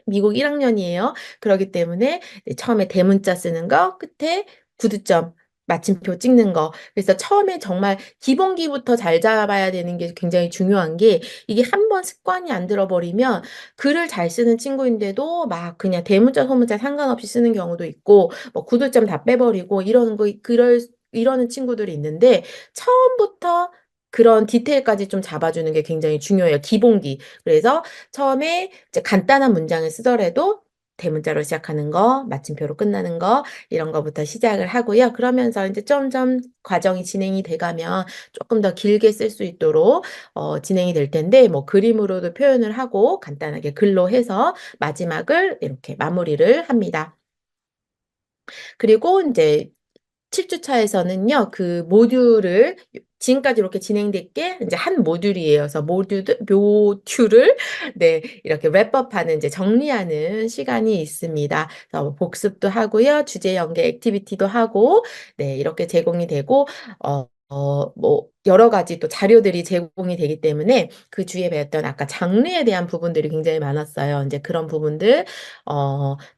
미국 1 학년이에요. 그러기 때문에 네 처음에 대문자 쓰는 거 끝에 구두점 마침표 찍는 거. 그래서 처음에 정말 기본기부터 잘 잡아야 되는 게 굉장히 중요한 게 이게 한 번 습관이 안 들어 버리면 글을 잘 쓰는 친구인데도 막 그냥 대문자 소문자 상관없이 쓰는 경우도 있고 뭐 구두점 다 빼버리고 이러는 친구들이 있는데 처음부터 그런 디테일까지 좀 잡아주는 게 굉장히 중요해요, 기본기. 그래서 처음에 이제 간단한 문장을 쓰더라도 대문자로 시작하는 거, 마침표로 끝나는 거 이런 거부터 시작을 하고요. 그러면서 이제 점점 과정이 진행이 돼 가면 조금 더 길게 쓸 수 있도록 진행이 될 텐데 뭐 그림으로도 표현을 하고 간단하게 글로 해서 마지막을 이렇게 마무리를 합니다. 그리고 인제 7 주차에서는요. 그 모듈을 지금까지 이렇게 진행됐게 인제 한 모듈이에요. 그래서 모듈을 네 이렇게 랩업하는 이제 정리하는 시간이 있습니다. 그래서 뭐 복습도 하고요. 주제 연계 액티비티도 하고 네 이렇게 제공이 되고 뭐 여러 가지 또 자료들이 제공이 되기 때문에 그 주에 배웠던 아까 장르에 대한 부분들이 굉장히 많았어요. 인제 그런 부분들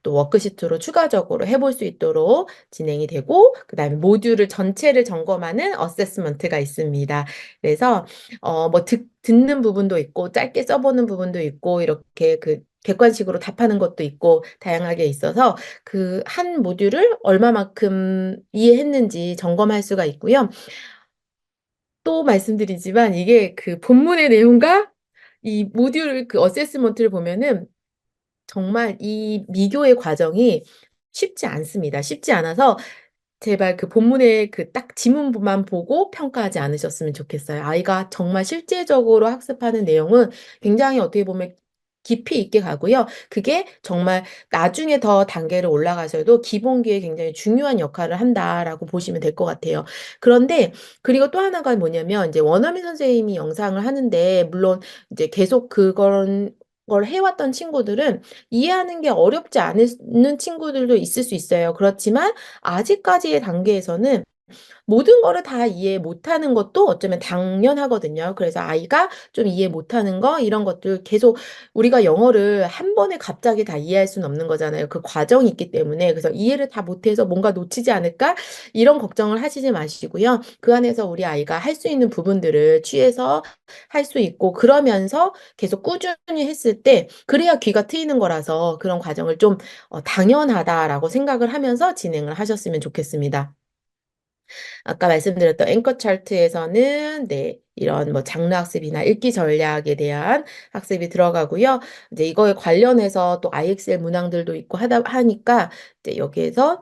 또 워크시트로 추가적으로 해볼 수 있도록 진행이 되고 그다음에 모듈을 전체를 점검하는 어세스먼트가 있습니다. 그래서 뭐 듣는 부분도 있고 짧게 써 보는 부분도 있고 이렇게 그 객관식으로 답하는 것도 있고 다양하게 있어서 그 한 모듈을 얼마만큼 이해했는지 점검할 수가 있고요. 또 말씀드리지만 이게 그 본문의 내용과 이 모듈 그 어세스먼트를 보면은 정말 이 미교의 과정이 쉽지 않습니다. 쉽지 않아서 제발 그 본문의 그 딱 지문부만 보고 평가하지 않으셨으면 좋겠어요. 아이가 정말 실제적으로 학습하는 내용은 굉장히 어떻게 보면 깊이 있게 가고요. 그게 정말 나중에 더 단계를 올라가서도 기본기에 굉장히 중요한 역할을 한다라고 보시면 될 것 같아요. 그런데 그리고 또 하나가 뭐냐면 인제 원어민 선생님이 영상을 하는데 물론 이제 계속 그런 걸 해 왔던 친구들은 이해하는 게 어렵지 않은 친구들도 있을 수 있어요. 그렇지만 아직까지의 단계에서는 모든 거를 다 이해 못하는 것도 어쩌면 당연하거든요. 그래서 아이가 좀 이해 못하는 거 이런 것들 계속 우리가 영어를 한 번에 갑자기 다 이해할 수는 없는 거잖아요. 그 과정이 있기 때문에. 그래서 '이해를 다 못해서 뭔가 놓치지 않을까?' 이런 걱정을 하시지 마시고요. 그 안에서 우리 아이가 할 수 있는 부분들을 취해서 할 수 있고 그러면서 계속 꾸준히 했을 때 그래야 귀가 트이는 거라서 그런 과정을 좀 '당연하다.'라고 생각을 하면서 진행을 하셨으면 좋겠습니다. 아까 말씀드렸던 앵커 차트에서는 네 이런 뭐 장르 학습이나 읽기 전략에 대한 학습이 들어가고요. 이제 이거에 관련해서 또 IXL 문항들도 있고 하다 하니까 이제 여기에서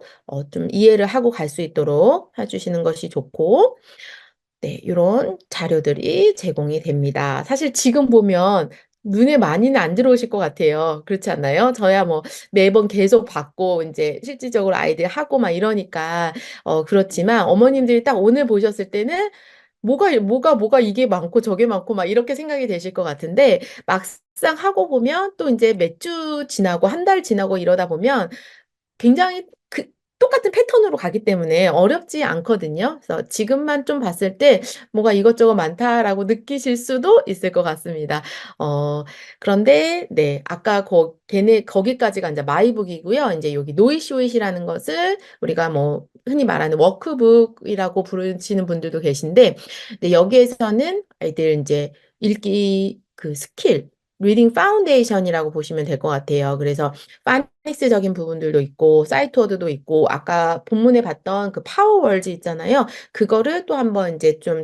좀 이해를 하고 갈 수 있도록 해 주시는 것이 좋고 네 요런 자료들이 제공이 됩니다. 사실 지금 보면 눈에 많이는 안 들어오실 것 같아요. 그렇지 않나요? 저야 뭐 매번 계속 받고 인제 실질적으로 아이들 하고 막 이러니까 그렇지만 어머님들이 딱 오늘 보셨을 때는 뭐가 이게 많고 저게 많고 막 이렇게 생각이 되실 것 같은데 막상 하고 보면 또 인제 몇 주 지나고 한 달 지나고 이러다 보면 굉장히 그 똑같은 패턴으로 가기 때문에 어렵지 않거든요. 그래서 지금만 좀 봤을 때 '뭐가 이것저것 많다.'라고 느끼실 수도 있을 것 같습니다. 어 그런데 네 아까 걔네 거기까지가 인제 마이북이고요. 인제 여기 노이쇼잇이라는 것을 우리가 뭐 흔히 말하는 워크북이라고 부르시는 분들도 계신데 네 여기에서는 아이들 인제 읽기 그 스킬 리딩 파운데이션이라고 보시면 될 것 같아요. 그래서 파닉스적인 부분들도 있고 사이트워드도 있고 아까 본문에 봤던 그 파워월즈 있잖아요. 그거를 또 한번 인제 좀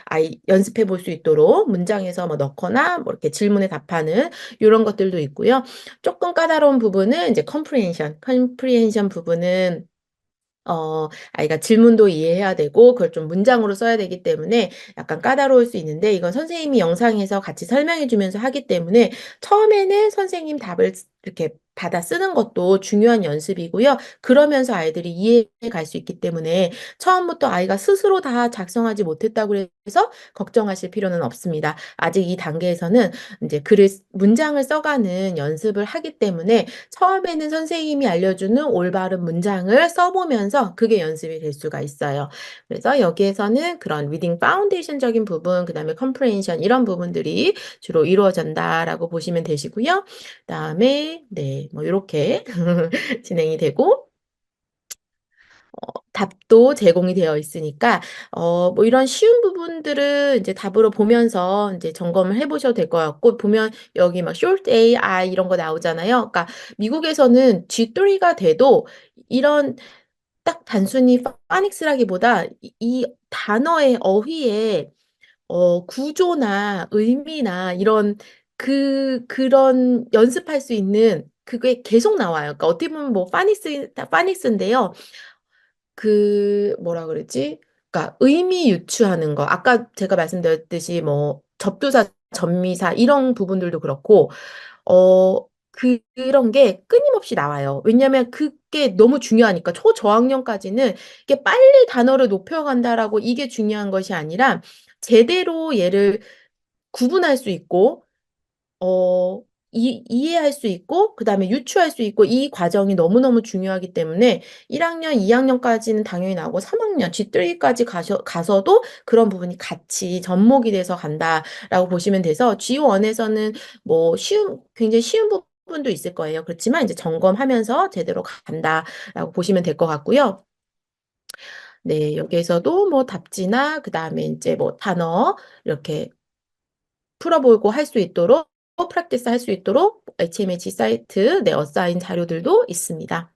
아이 연습해 볼 수 있도록 문장에서 뭐 넣거나 뭐 이렇게 질문에 답하는 요런 것들도 있고요. 쪼끔 까다로운 부분은 인제 컴프리헨션 부분은 아이가 질문도 이해해야 되고 그걸 좀 문장으로 써야 되기 때문에 약간 까다로울 수 있는데 이건 선생님이 영상에서 같이 설명해 주면서 하기 때문에 처음에는 선생님 답을 이렇게 받아 쓰는 것도 중요한 연습이고요. 그러면서 아이들이 이해해 갈 수 있기 때문에 처음부터 아이가 스스로 다 작성하지 못했다고 해서 걱정하실 필요는 없습니다. 아직 이 단계에서는 인제 문장을 써 가는 연습을 하기 때문에 처음에는 선생님이 알려주는 올바른 문장을 써 보면서 그게 연습이 될 수가 있어요. 그래서 여기에서는 그런 리딩 파운데이션적인 부분 그다음에 컴프레hen션 이런 부분들이 주로 이루어진다라고 보시면 되시고요. 그다음에 네 뭐 요렇게 진행이 되고 답도 제공이 되어 있으니까 뭐 이런 쉬운 부분들은 인제 답으로 보면서 인제 점검을 해 보셔도 될 것 같고 보면 여기 막 short AI 이런 거 나오잖아요. 그러니까 미국에서는 G3가 돼도 이런 딱 단순히 파닉스라기보다 이 단어의 어휘의 구조나 의미나 이런 그런 연습할 수 있는 그게 계속 나와요. 그러니까 어떻게 보면 뭐 파닉스인데요. 그 뭐라 그러지? 그러니까 의미 유추하는 거. 아까 제가 말씀드렸듯이 뭐 접두사, 접미사 이런 부분들도 그렇고 그런 게 끊임없이 나와요. 왜냐면 그게 너무 중요하니까 초저학년까지는 이게 빨리 단어를 높여간다라고 이게 중요한 것이 아니라 제대로 얘를 구분할 수 있고 어, 이해할 수 있고, 그 다음에 유추할 수 있고, 이 과정이 너무너무 중요하기 때문에 1학년, 2학년까지는 당연히 나오고, 3학년, G3까지 가서도 그런 부분이 같이 접목이 돼서 간다라고 보시면 돼서, G1에서는 뭐 굉장히 쉬운 부분도 있을 거예요. 그렇지만 이제 점검하면서 제대로 간다라고 보시면 될 것 같고요. 네, 여기에서도 뭐 답지나, 그 다음에 이제 뭐 단어, 이렇게 풀어보고 할 수 있도록 프랙티스 할 수 있도록 HMH 사이트 내 어사인 자료들도 있습니다.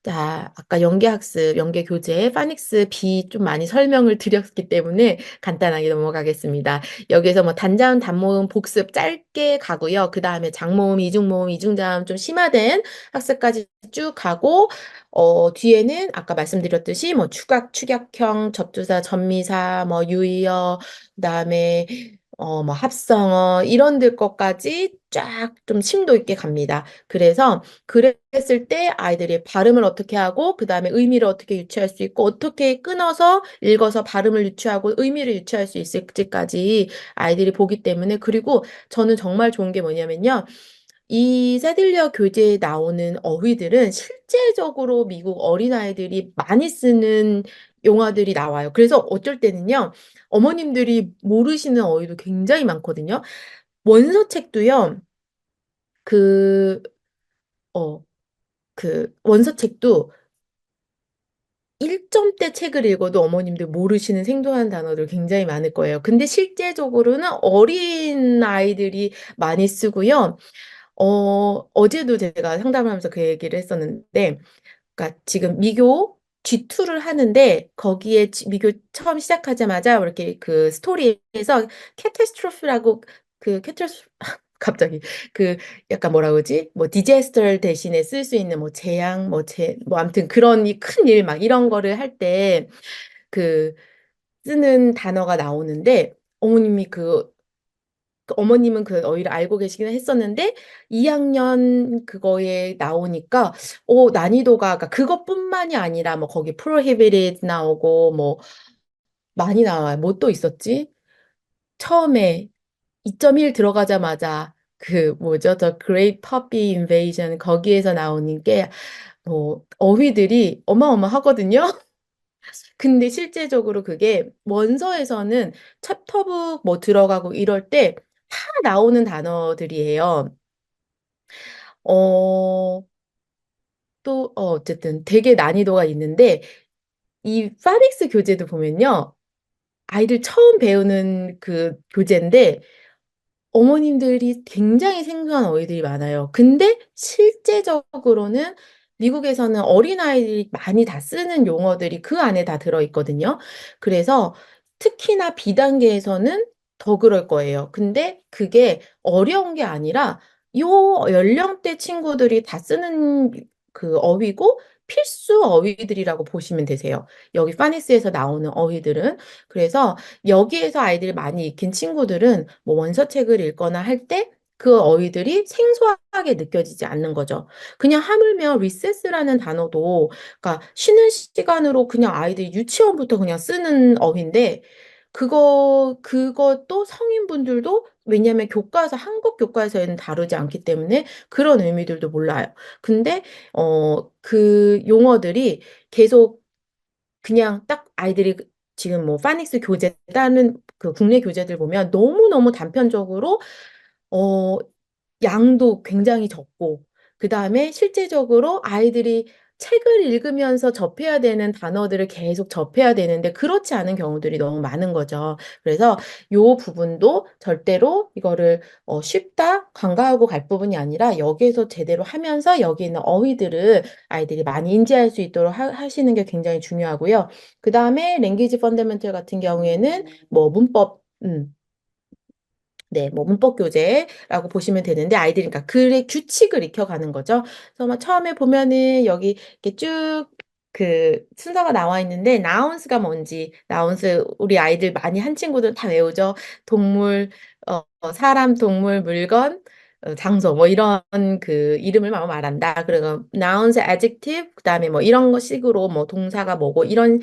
자, 아까 연계학습, 연계교재, 파닉스 B 좀 많이 설명을 드렸기 때문에 간단하게 넘어가겠습니다. 여기에서 뭐 단자음, 단모음, 복습 짧게 가고요. 그 다음에 장모음, 이중모음, 이중자음 좀 심화된 학습까지 쭉 가고, 뒤에는 아까 말씀드렸듯이 뭐 추각, 축약형, 접두사, 접미사, 뭐 유의어, 그 다음에 뭐 합성어, 이런 들 것까지 쫙 좀 심도 있게 갑니다. 그랬을 때 아이들이 발음을 어떻게 하고 그다음에 의미를 어떻게 유추할 수 있고 어떻게 끊어서 읽어서 발음을 유추하고 의미를 유추할 수 있을지까지 아이들이 보기 때문에 그리고 저는 정말 좋은 게 뭐냐면요. 이 세들리어 교재에 나오는 어휘들은 실제적으로 미국 어린아이들이 많이 쓰는 용어들이 나와요. 그래서 어쩔 때는요. 어머님들이 모르시는 어휘도 굉장히 많거든요. 원서책도요. 그, 어, 그 원서책도 1점대 책을 읽어도 어머님들 모르시는 생소한 단어들 굉장히 많을 거예요. 근데 실제적으로는 어린 아이들이 많이 쓰고요. 어제도 제가 상담을 하면서 그 얘기를 했었는데, 그러니까 지금 미교 G2를 하는데 거기에 미교 처음 시작하자마자 이렇게 그 스토리에서 캐터스트로프라고 그 캐터스 갑자기 그 약간 뭐라 그러지? 뭐 디제스터 대신에 쓸 수 있는 뭐 재앙 뭐 아무튼 그런 이 큰 일 막 이런 거를 할 때 그 쓰는 단어가 나오는데 어머님이 그 어머님은 그 어휘를 알고 계시긴 했었는데 2학년 그거에 나오니까 난이도가 그러니까 그것뿐만이 아니라 뭐 거기 prohibited 나오고 뭐 많이 나와요. 뭐 또 있었지? 처음에 2.1 들어가자마자 그 뭐죠? The Great Puppy Invasion 거기에서 나오는 게 뭐 어휘들이 어마어마하거든요. 근데 실제적으로 그게 원서에서는 챕터북 뭐 들어가고 이럴 때 다 나오는 단어들이에요. 어, 어쨌든 되게 난이도가 있는데 이 파닉스 교재도 보면요. 아이들 처음 배우는 그 교재인데 어머님들이 굉장히 생소한 어휘들이 많아요. 근데 실제적으로는 미국에서는 어린아이들이 많이 다 쓰는 용어들이 그 안에 다 들어있거든요. 그래서 특히나 B단계에서는 더 그럴 거예요. 근데 그게 어려운 게 아니라 요 연령대 친구들이 다 쓰는 그 어휘고 필수 어휘들이라고 보시면 되세요. 여기 파닉스에서 나오는 어휘들은. 그래서 여기에서 아이들이 많이 익힌 친구들은 뭐 원서책을 읽거나 할 때 그 어휘들이 생소하게 느껴지지 않는 거죠. 그냥 하물며 리세스라는 단어도 그러니까 쉬는 시간으로 그냥 아이들이 유치원부터 그냥 쓰는 어휘인데 그것도 성인분들도 왜냐하면 교과서 한국 교과서에는 다루지 않기 때문에 그런 의미들도 몰라요. 근데 그 용어들이 계속 그냥 딱 아이들이 지금 뭐 파닉스 교재 다른 그 국내 교재들 보면 너무너무 단편적으로 어 양도 굉장히 적고 그다음에 실제적으로 아이들이 책을 읽으면서 접해야 되는 단어들을 계속 접해야 되는데 그렇지 않은 경우들이 너무 많은 거죠. 그래서 요 부분도 절대로 이거를 쉽다, 간과하고 갈 부분이 아니라 여기에서 제대로 하면서 여기 있는 어휘들을 아이들이 많이 인지할 수 있도록 하시는 게 굉장히 중요하고요. 그다음에 랭귀지 펀더멘털 같은 경우에는 뭐 문법 네, 뭐 문법 교재라고 보시면 되는데 아이들이 그러니까 글의 규칙을 익혀가는 거죠. 그래서 막 처음에 보면은 여기 이렇게 쭉 그 순서가 나와 있는데 나운스가 뭔지 나운스 우리 아이들 많이 한 친구들 다 외우죠. 동물, 사람, 동물, 물건, 장소 뭐 이런 그 이름을 막 말한다. 그리고 nouns, adjective 그다음에 뭐 이런 거 식으로 뭐 동사가 뭐고 이런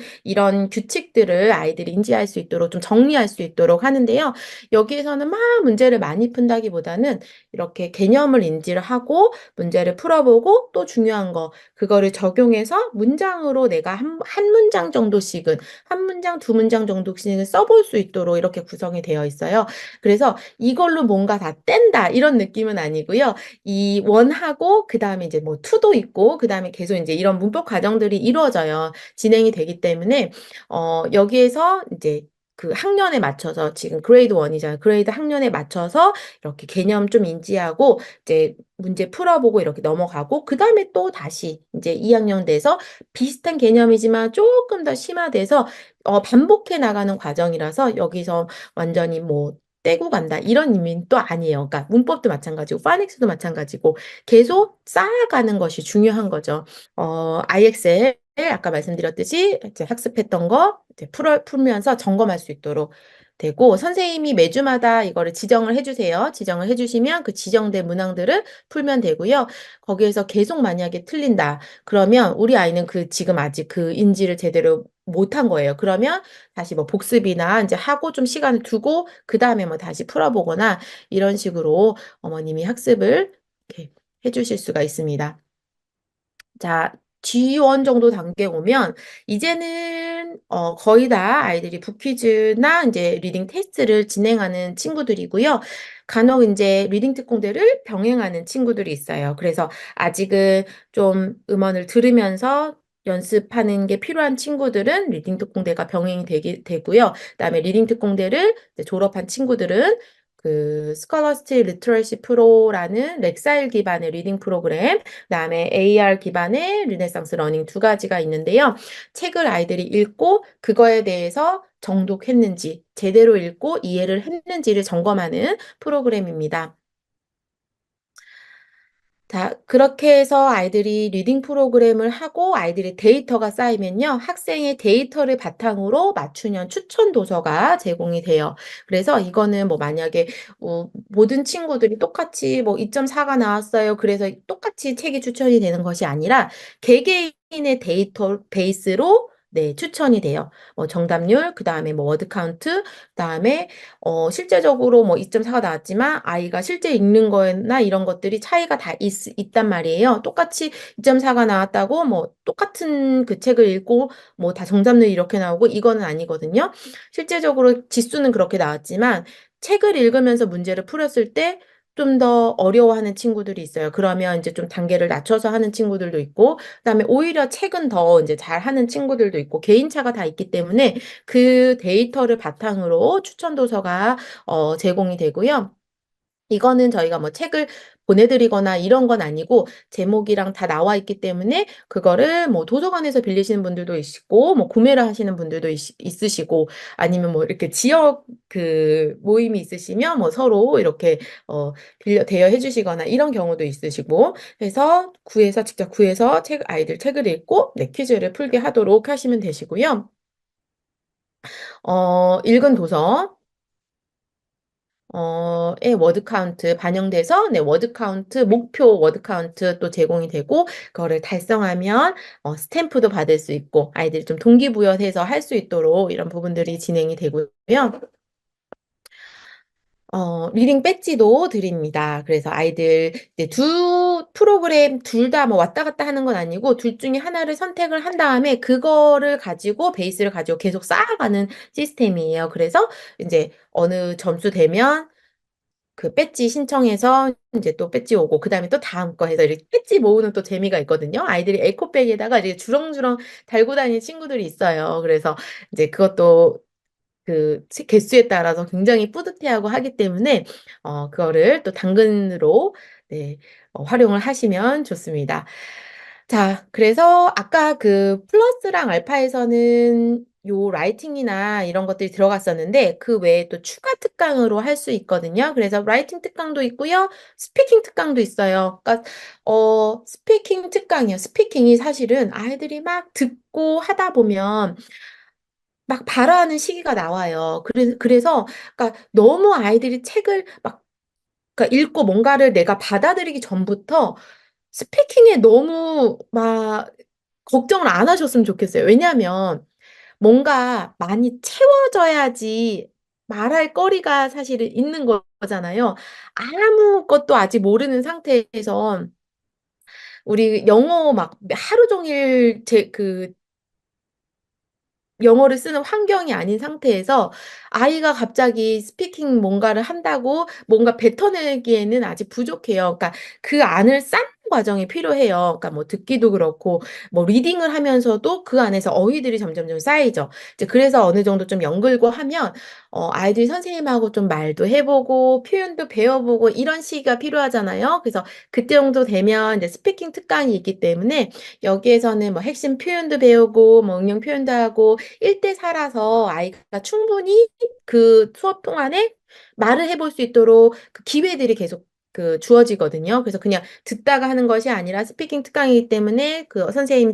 규칙들을 아이들이 인지할 수 있도록 좀 정리할 수 있도록 하는데요. 여기에서는 막 문제를 많이 푼다기보다는 이렇게 개념을 인지를 하고 문제를 풀어보고 또 중요한 거 그거를 적용해서 문장으로 내가 한 문장 정도씩은 한 문장 두 문장 정도씩은 써볼 수 있도록 이렇게 구성이 되어 있어요. 그래서 이걸로 뭔가 다 뗀다 이런 느낌은 아니고요. 이 원하고 그다음에 이제 뭐 투도 있고 그다음에 계속 이제 이런 문법 과정들이 이루어져요. 진행이 되기 때문에 여기에서 이제 그 학년에 맞춰서 지금 그레이드 1이잖아요. 그레이드 학년에 맞춰서 이렇게 개념 좀 인지하고 이제 문제 풀어보고 이렇게 넘어가고 그다음에 또 다시 이제 2학년 돼서 비슷한 개념이지만 조금 더 심화돼서 반복해 나가는 과정이라서 여기서 완전히 뭐 떼고 간다 이런 의미는 또 아니에요. 그러니까 문법도 마찬가지고 파닉스도 마찬가지고 계속 쌓아가는 것이 중요한 거죠. IXL 아까 말씀드렸듯이 이제 학습했던 거 이제 풀면서 점검할 수 있도록 되고 선생님이 매주마다 이거를 지정을 해주세요. 지정을 해주시면 그 지정된 문항들을 풀면 되고요. 거기에서 계속 만약에 틀린다. 그러면 우리 아이는 그 지금 아직 그 인지를 제대로 못한 거예요. 그러면 다시 뭐 복습이나 이제 하고 좀 시간을 두고 그 다음에 뭐 다시 풀어보거나 이런 식으로 어머님이 학습을 이렇게 해주실 수가 있습니다. 자, G1 정도 단계 오면 이제는 거의 다 아이들이 북퀴즈나 이제 리딩 테스트를 진행하는 친구들이고요. 간혹 이제 리딩 특공대를 병행하는 친구들이 있어요. 그래서 아직은 좀 음원을 들으면서 연습하는 게 필요한 친구들은 리딩 특공대가 병행이 되고요. 그다음에 리딩 특공대를 이제 졸업한 친구들은 그 스컬러스틱 리터러시 프로라는 렉사일 기반의 리딩 프로그램 그다음에 AR 기반의 르네상스 러닝 두 가지가 있는데요. 책을 아이들이 읽고 그거에 대해서 정독했는지 제대로 읽고 이해를 했는지를 점검하는 프로그램입니다. 자, 그렇게 해서 아이들이 리딩 프로그램을 하고 아이들의 데이터가 쌓이면요. 학생의 데이터를 바탕으로 맞춤형 추천 도서가 제공이 돼요. 그래서 이거는 뭐 만약에 모든 친구들이 똑같이 뭐 2.4가 나왔어요. 그래서 똑같이 책이 추천이 되는 것이 아니라 개개인의 데이터 베이스로 네, 추천이 돼요. 정답률, 그 다음에 뭐 워드 카운트, 그 다음에 실제적으로 뭐 2.4가 나왔지만 아이가 실제 읽는 거나 이런 것들이 차이가 다 있단 말이에요. 똑같이 2.4가 나왔다고 뭐 똑같은 그 책을 읽고 뭐 다 정답률이 이렇게 나오고 이거는 아니거든요. 실제적으로 지수는 그렇게 나왔지만 책을 읽으면서 문제를 풀었을 때 좀 더 어려워하는 친구들이 있어요. 그러면 이제 좀 단계를 낮춰서 하는 친구들도 있고, 그다음에 오히려 책은 더 이제 잘하는 친구들도 있고 개인차가 다 있기 때문에 그 데이터를 바탕으로 추천 도서가 제공이 되고요. 이거는 저희가 뭐 책을 보내드리거나 이런 건 아니고 제목이랑 다 나와 있기 때문에 그거를 뭐 도서관에서 빌리시는 분들도 있고 뭐 구매를 하시는 분들도 있으시고 아니면 뭐 이렇게 지역 그 모임이 있으시면 뭐 서로 이렇게 대여해 주시거나 이런 경우도 있으시고 해서 직접 구해서 아이들 책을 읽고 네, 퀴즈를 풀게 하도록 하시면 되시고요. 읽은 도서 의 워드 카운트 반영돼서 네, 워드 카운트 목표 워드 카운트 또 제공이 되고 그거를 달성하면 스탬프도 받을 수 있고 아이들이 좀 동기부여해서 할 수 있도록 이런 부분들이 진행이 되고요. 리딩 배지도 드립니다. 그래서 아이들 이제 두 프로그램 둘 다 뭐 왔다 갔다 하는 건 아니고 둘 중에 하나를 선택을 한 다음에 그거를 가지고 베이스를 가지고 계속 쌓아가는 시스템이에요. 그래서 이제 어느 점수 되면 그 배지 신청해서 이제 또 배지 오고 그다음에 또 다음 거 해서 이렇게 배지 모으는 또 재미가 있거든요. 아이들이 에코백에다가 이제 주렁주렁 달고 다니는 친구들이 있어요. 그래서 이제 그것도 그 개수에 따라서 굉장히 뿌듯해하고 하기 때문에 그거를 또 당근으로 네, 활용을 하시면 좋습니다. 자, 그래서 아까 그 플러스랑 알파에서는 요 라이팅이나 이런 것들이 들어갔었는데 그 외에 또 추가 특강으로 할 수 있거든요. 그래서 라이팅 특강도 있고요. 스피킹 특강도 있어요. 그러니까 스피킹 특강이요. 스피킹이 사실은 아이들이 막 듣고 하다 보면 막 발화하는 시기가 나와요. 그래서 그러니까 너무 아이들이 책을 막 그러니까 읽고 뭔가를 내가 받아들이기 전부터 스피킹에 너무 막 걱정을 안 하셨으면 좋겠어요. 왜냐하면 뭔가 많이 채워져야지 말할 거리가 사실은 있는 거잖아요. 아무것도 아직 모르는 상태에서 우리 영어 막 하루 종일 영어를 쓰는 환경이 아닌 상태에서 아이가 갑자기 스피킹 뭔가를 한다고 뭔가 뱉어내기에는 아직 부족해요. 그러니까 그 안을 쌓는 과정이 필요해요. 그러니까 뭐 듣기도 그렇고 뭐 리딩을 하면서도 그 안에서 어휘들이 점점점 쌓이죠. 이제 그래서 어느 정도 좀 연글고 하면 아이들이 선생님하고 좀 말도 해보고 표현도 배워보고 이런 시기가 필요하잖아요. 그래서 그때 정도 되면 이제 스피킹 특강이 있기 때문에 여기에서는 뭐 핵심 표현도 배우고 뭐 응용 표현도 하고 1대4라서 아이가 충분히 그 수업 동안에 말을 해볼 수 있도록 그 기회들이 계속 주어지거든요. 그래서 그냥 듣다가 하는 것이 아니라 스피킹 특강이기 때문에 그 선생님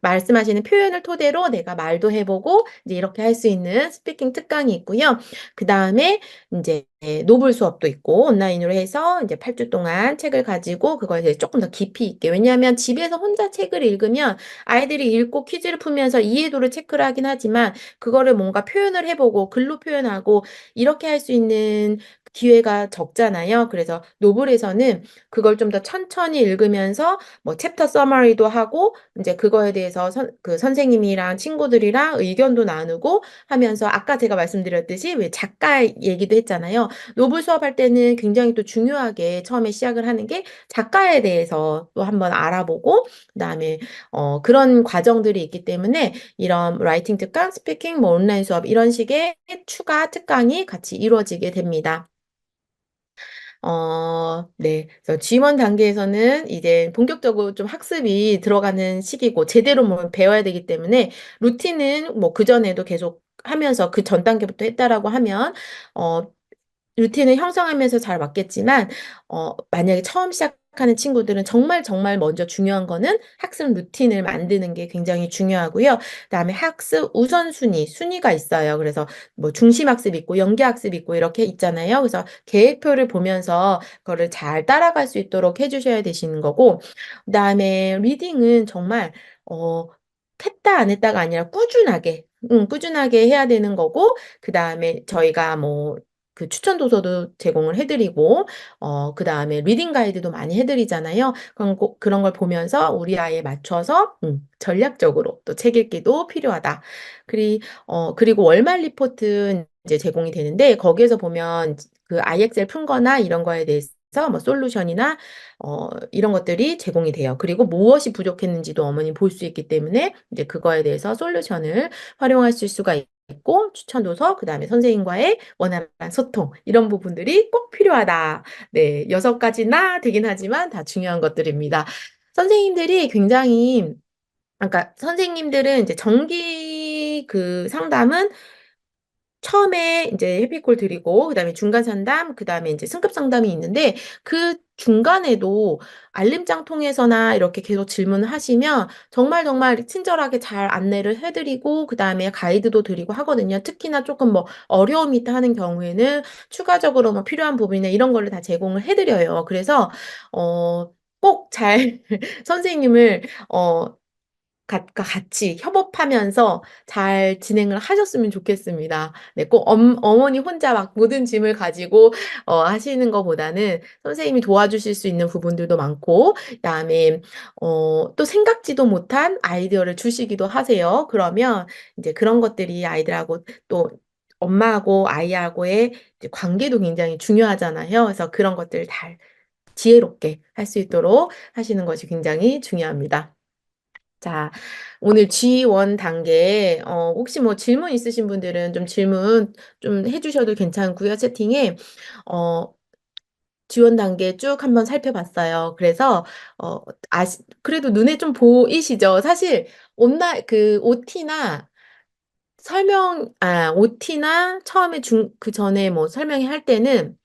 말씀하시는 표현을 토대로 내가 말도 해보고 이제 이렇게 할 수 있는 스피킹 특강이 있고요. 그 다음에 이제 노블 수업도 있고 온라인으로 해서 이제 8주 동안 책을 가지고 그거에 대해서 조금 더 깊이 있게. 왜냐하면 집에서 혼자 책을 읽으면 아이들이 읽고 퀴즈를 풀면서 이해도를 체크를 하긴 하지만 그거를 뭔가 표현을 해보고 글로 표현하고 이렇게 할 수 있는 기회가 적잖아요. 그래서 노블에서는 그걸 좀 더 천천히 읽으면서 뭐 챕터 서머리도 하고 이제 그거에 대해서 그 선생님이랑 친구들이랑 의견도 나누고 하면서 아까 제가 말씀드렸듯이 왜 작가 얘기도 했잖아요. 노블 수업할 때는 굉장히 또 중요하게 처음에 시작을 하는 게 작가에 대해서 또 한번 알아보고 그다음에 그런 과정들이 있기 때문에 이런 라이팅 특강, 스피킹, 뭐 온라인 수업 이런 식의 추가 특강이 같이 이루어지게 됩니다. 네. 그래서 G1 단계에서는 이제 본격적으로 좀 학습이 들어가는 시기고 제대로 뭐 배워야 되기 때문에 루틴은 뭐 그전에도 계속 하면서 그 전 단계부터 했다라고 하면 어 루틴을 형성하면서 잘 맞겠지만, 만약에 처음 시작하는 친구들은 정말 정말 먼저 중요한 거는 학습 루틴을 만드는 게 굉장히 중요하고요. 그다음에 학습 우선순위, 순위가 있어요. 그래서 뭐 중심 학습 있고 연계 학습 있고 이렇게 있잖아요. 그래서 계획표를 보면서 그거를 잘 따라갈 수 있도록 해주셔야 되시는 거고, 그다음에 리딩은 정말 어, 했다 안 했다가 아니라 꾸준하게, 꾸준하게 해야 되는 거고, 그 다음에 저희가 뭐 그 추천 도서도 제공을 해드리고, 그 다음에 리딩 가이드도 많이 해드리잖아요. 그런 걸 보면서 우리 아이에 맞춰서, 전략적으로 또 책 읽기도 필요하다. 그리고 월말 리포트 이제 제공이 되는데, 거기에서 보면 그 IXL 푼 거나 이런 거에 대해서 뭐 솔루션이나 이런 것들이 제공이 돼요. 그리고 무엇이 부족했는지도 어머니 볼 수 있기 때문에 이제 그거에 대해서 솔루션을 활용하실 수가 있고 추천 도서, 그다음에 선생님과의 원활한 소통 이런 부분들이 꼭 필요하다. 네, 6가지나 되긴 하지만 다 중요한 것들입니다. 선생님들이 굉장히 그러니까 선생님들은 이제 정기 그 상담은 처음에 이제 해피콜 드리고 그다음에 중간 상담, 그다음에 이제 승급 상담이 있는데 그 중간에도 알림장 통해서나 이렇게 계속 질문을 하시면 정말 정말 친절하게 잘 안내를 해드리고 그다음에 가이드도 드리고 하거든요. 특히나 조금 뭐 어려움이 있다 하는 경우에는 추가적으로 뭐 필요한 부분이나 이런 거를 다 제공을 해드려요. 그래서 꼭 잘 선생님을 같이 협업하면서 잘 진행을 하셨으면 좋겠습니다. 네, 꼭 어머니 혼자 막 모든 짐을 가지고 하시는 것보다는 선생님이 도와주실 수 있는 부분들도 많고, 그다음에 또 생각지도 못한 아이디어를 주시기도 하세요. 그러면 이제 그런 것들이 아이들하고 또 엄마하고 아이하고의 이제 관계도 굉장히 중요하잖아요. 그래서 그런 것들을 잘 지혜롭게 할 수 있도록 하시는 것이 굉장히 중요합니다. 자, 오늘 G1 단계, 혹시 뭐 질문 있으신 분들은 좀 질문 좀 해주셔도 괜찮고요, 채팅에. 어, G1 단계 쭉 한번 살펴봤어요. 그래서, 그래도 눈에 좀 보이시죠? 사실, OT나 OT나 처음에 그전에 뭐 설명회 할 때는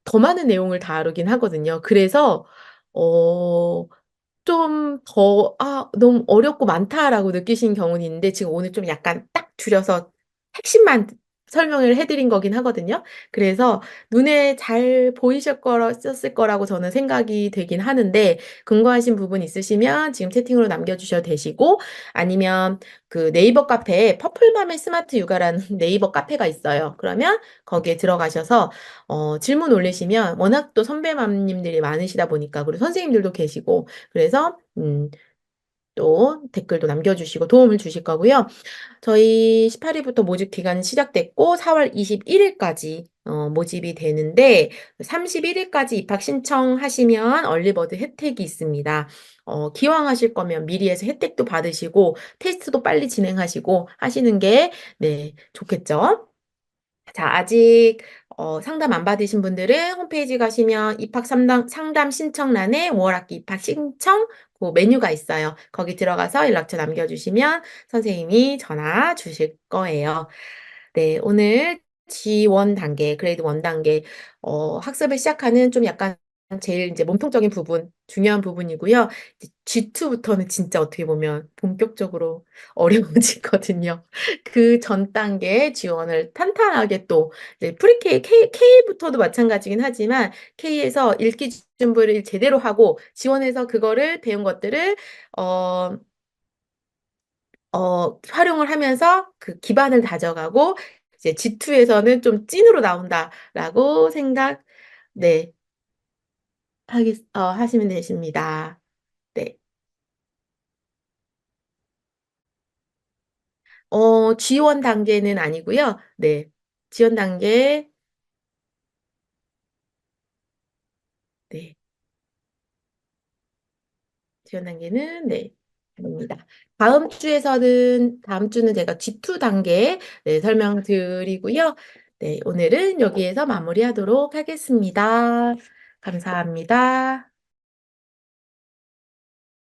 더 많은 내용을 다루긴 하거든요. 그래서 어 좀 더 '아 너무 어렵고 많다.'라고 느끼신 경우는 있는데 지금 오늘 좀 약간 딱 줄여서 핵심만 설명을 해 드린 거긴 하거든요. 그래서 눈에 잘 보이실 거라 셨을 거라고 저는 생각이 되긴 하는데 궁금하신 부분 있으시면 지금 채팅으로 남겨 주셔도 되시고 아니면 그 네이버 카페에 퍼플맘의 스마트 육아라는 네이버 카페가 있어요. 그러면 거기에 들어가셔서 질문 올리시면 워낙 또 선배맘님들이 많으시다 보니까 그리고 선생님들도 계시고 그래서 또 댓글도 남겨주시고 도움을 주실 거고요. 저희 18일부터 모집 기간이 시작됐고 4월 21일까지 모집이 되는데 31일까지 입학 신청하시면 얼리버드 혜택이 있습니다. 기왕하실 거면 미리 해서 혜택도 받으시고 테스트도 빨리 진행하시고 하시는 게 네, 좋겠죠. 자, 아직 상담 안 받으신 분들은 홈페이지 가시면 입학 상담 신청란에 5월 학기 입학 신청 그 메뉴가 있어요. 거기 들어가서 연락처 남겨주시면 선생님이 전화 주실 거예요. 네, 오늘 G1 단계, 그레이드 1 단계 학습을 시작하는 좀 약간 제일 이제 몸통적인 부분, 중요한 부분이고요. 이제 G2부터는 진짜 어떻게 보면 본격적으로 어려워지거든요. 그 전 단계의 지원을 탄탄하게 또 이제 프리-K, K부터도 마찬가지긴 하지만 K에서 읽기 준비를 제대로 하고 지원해서 그거를 배운 것들을 어 활용을 하면서 그 기반을 다져가고 이제 G2에서는 좀 찐으로 나온다라고 생각 네. 하시면 되십니다. 네. 지원 단계는 아니고요. 네. 지원 단계 네. 지원 단계는 네. 아닙니다. 다음 주는 제가 G2 단계 네, 설명드리고요. 네, 오늘은 여기에서 마무리하도록 하겠습니다. 감사합니다.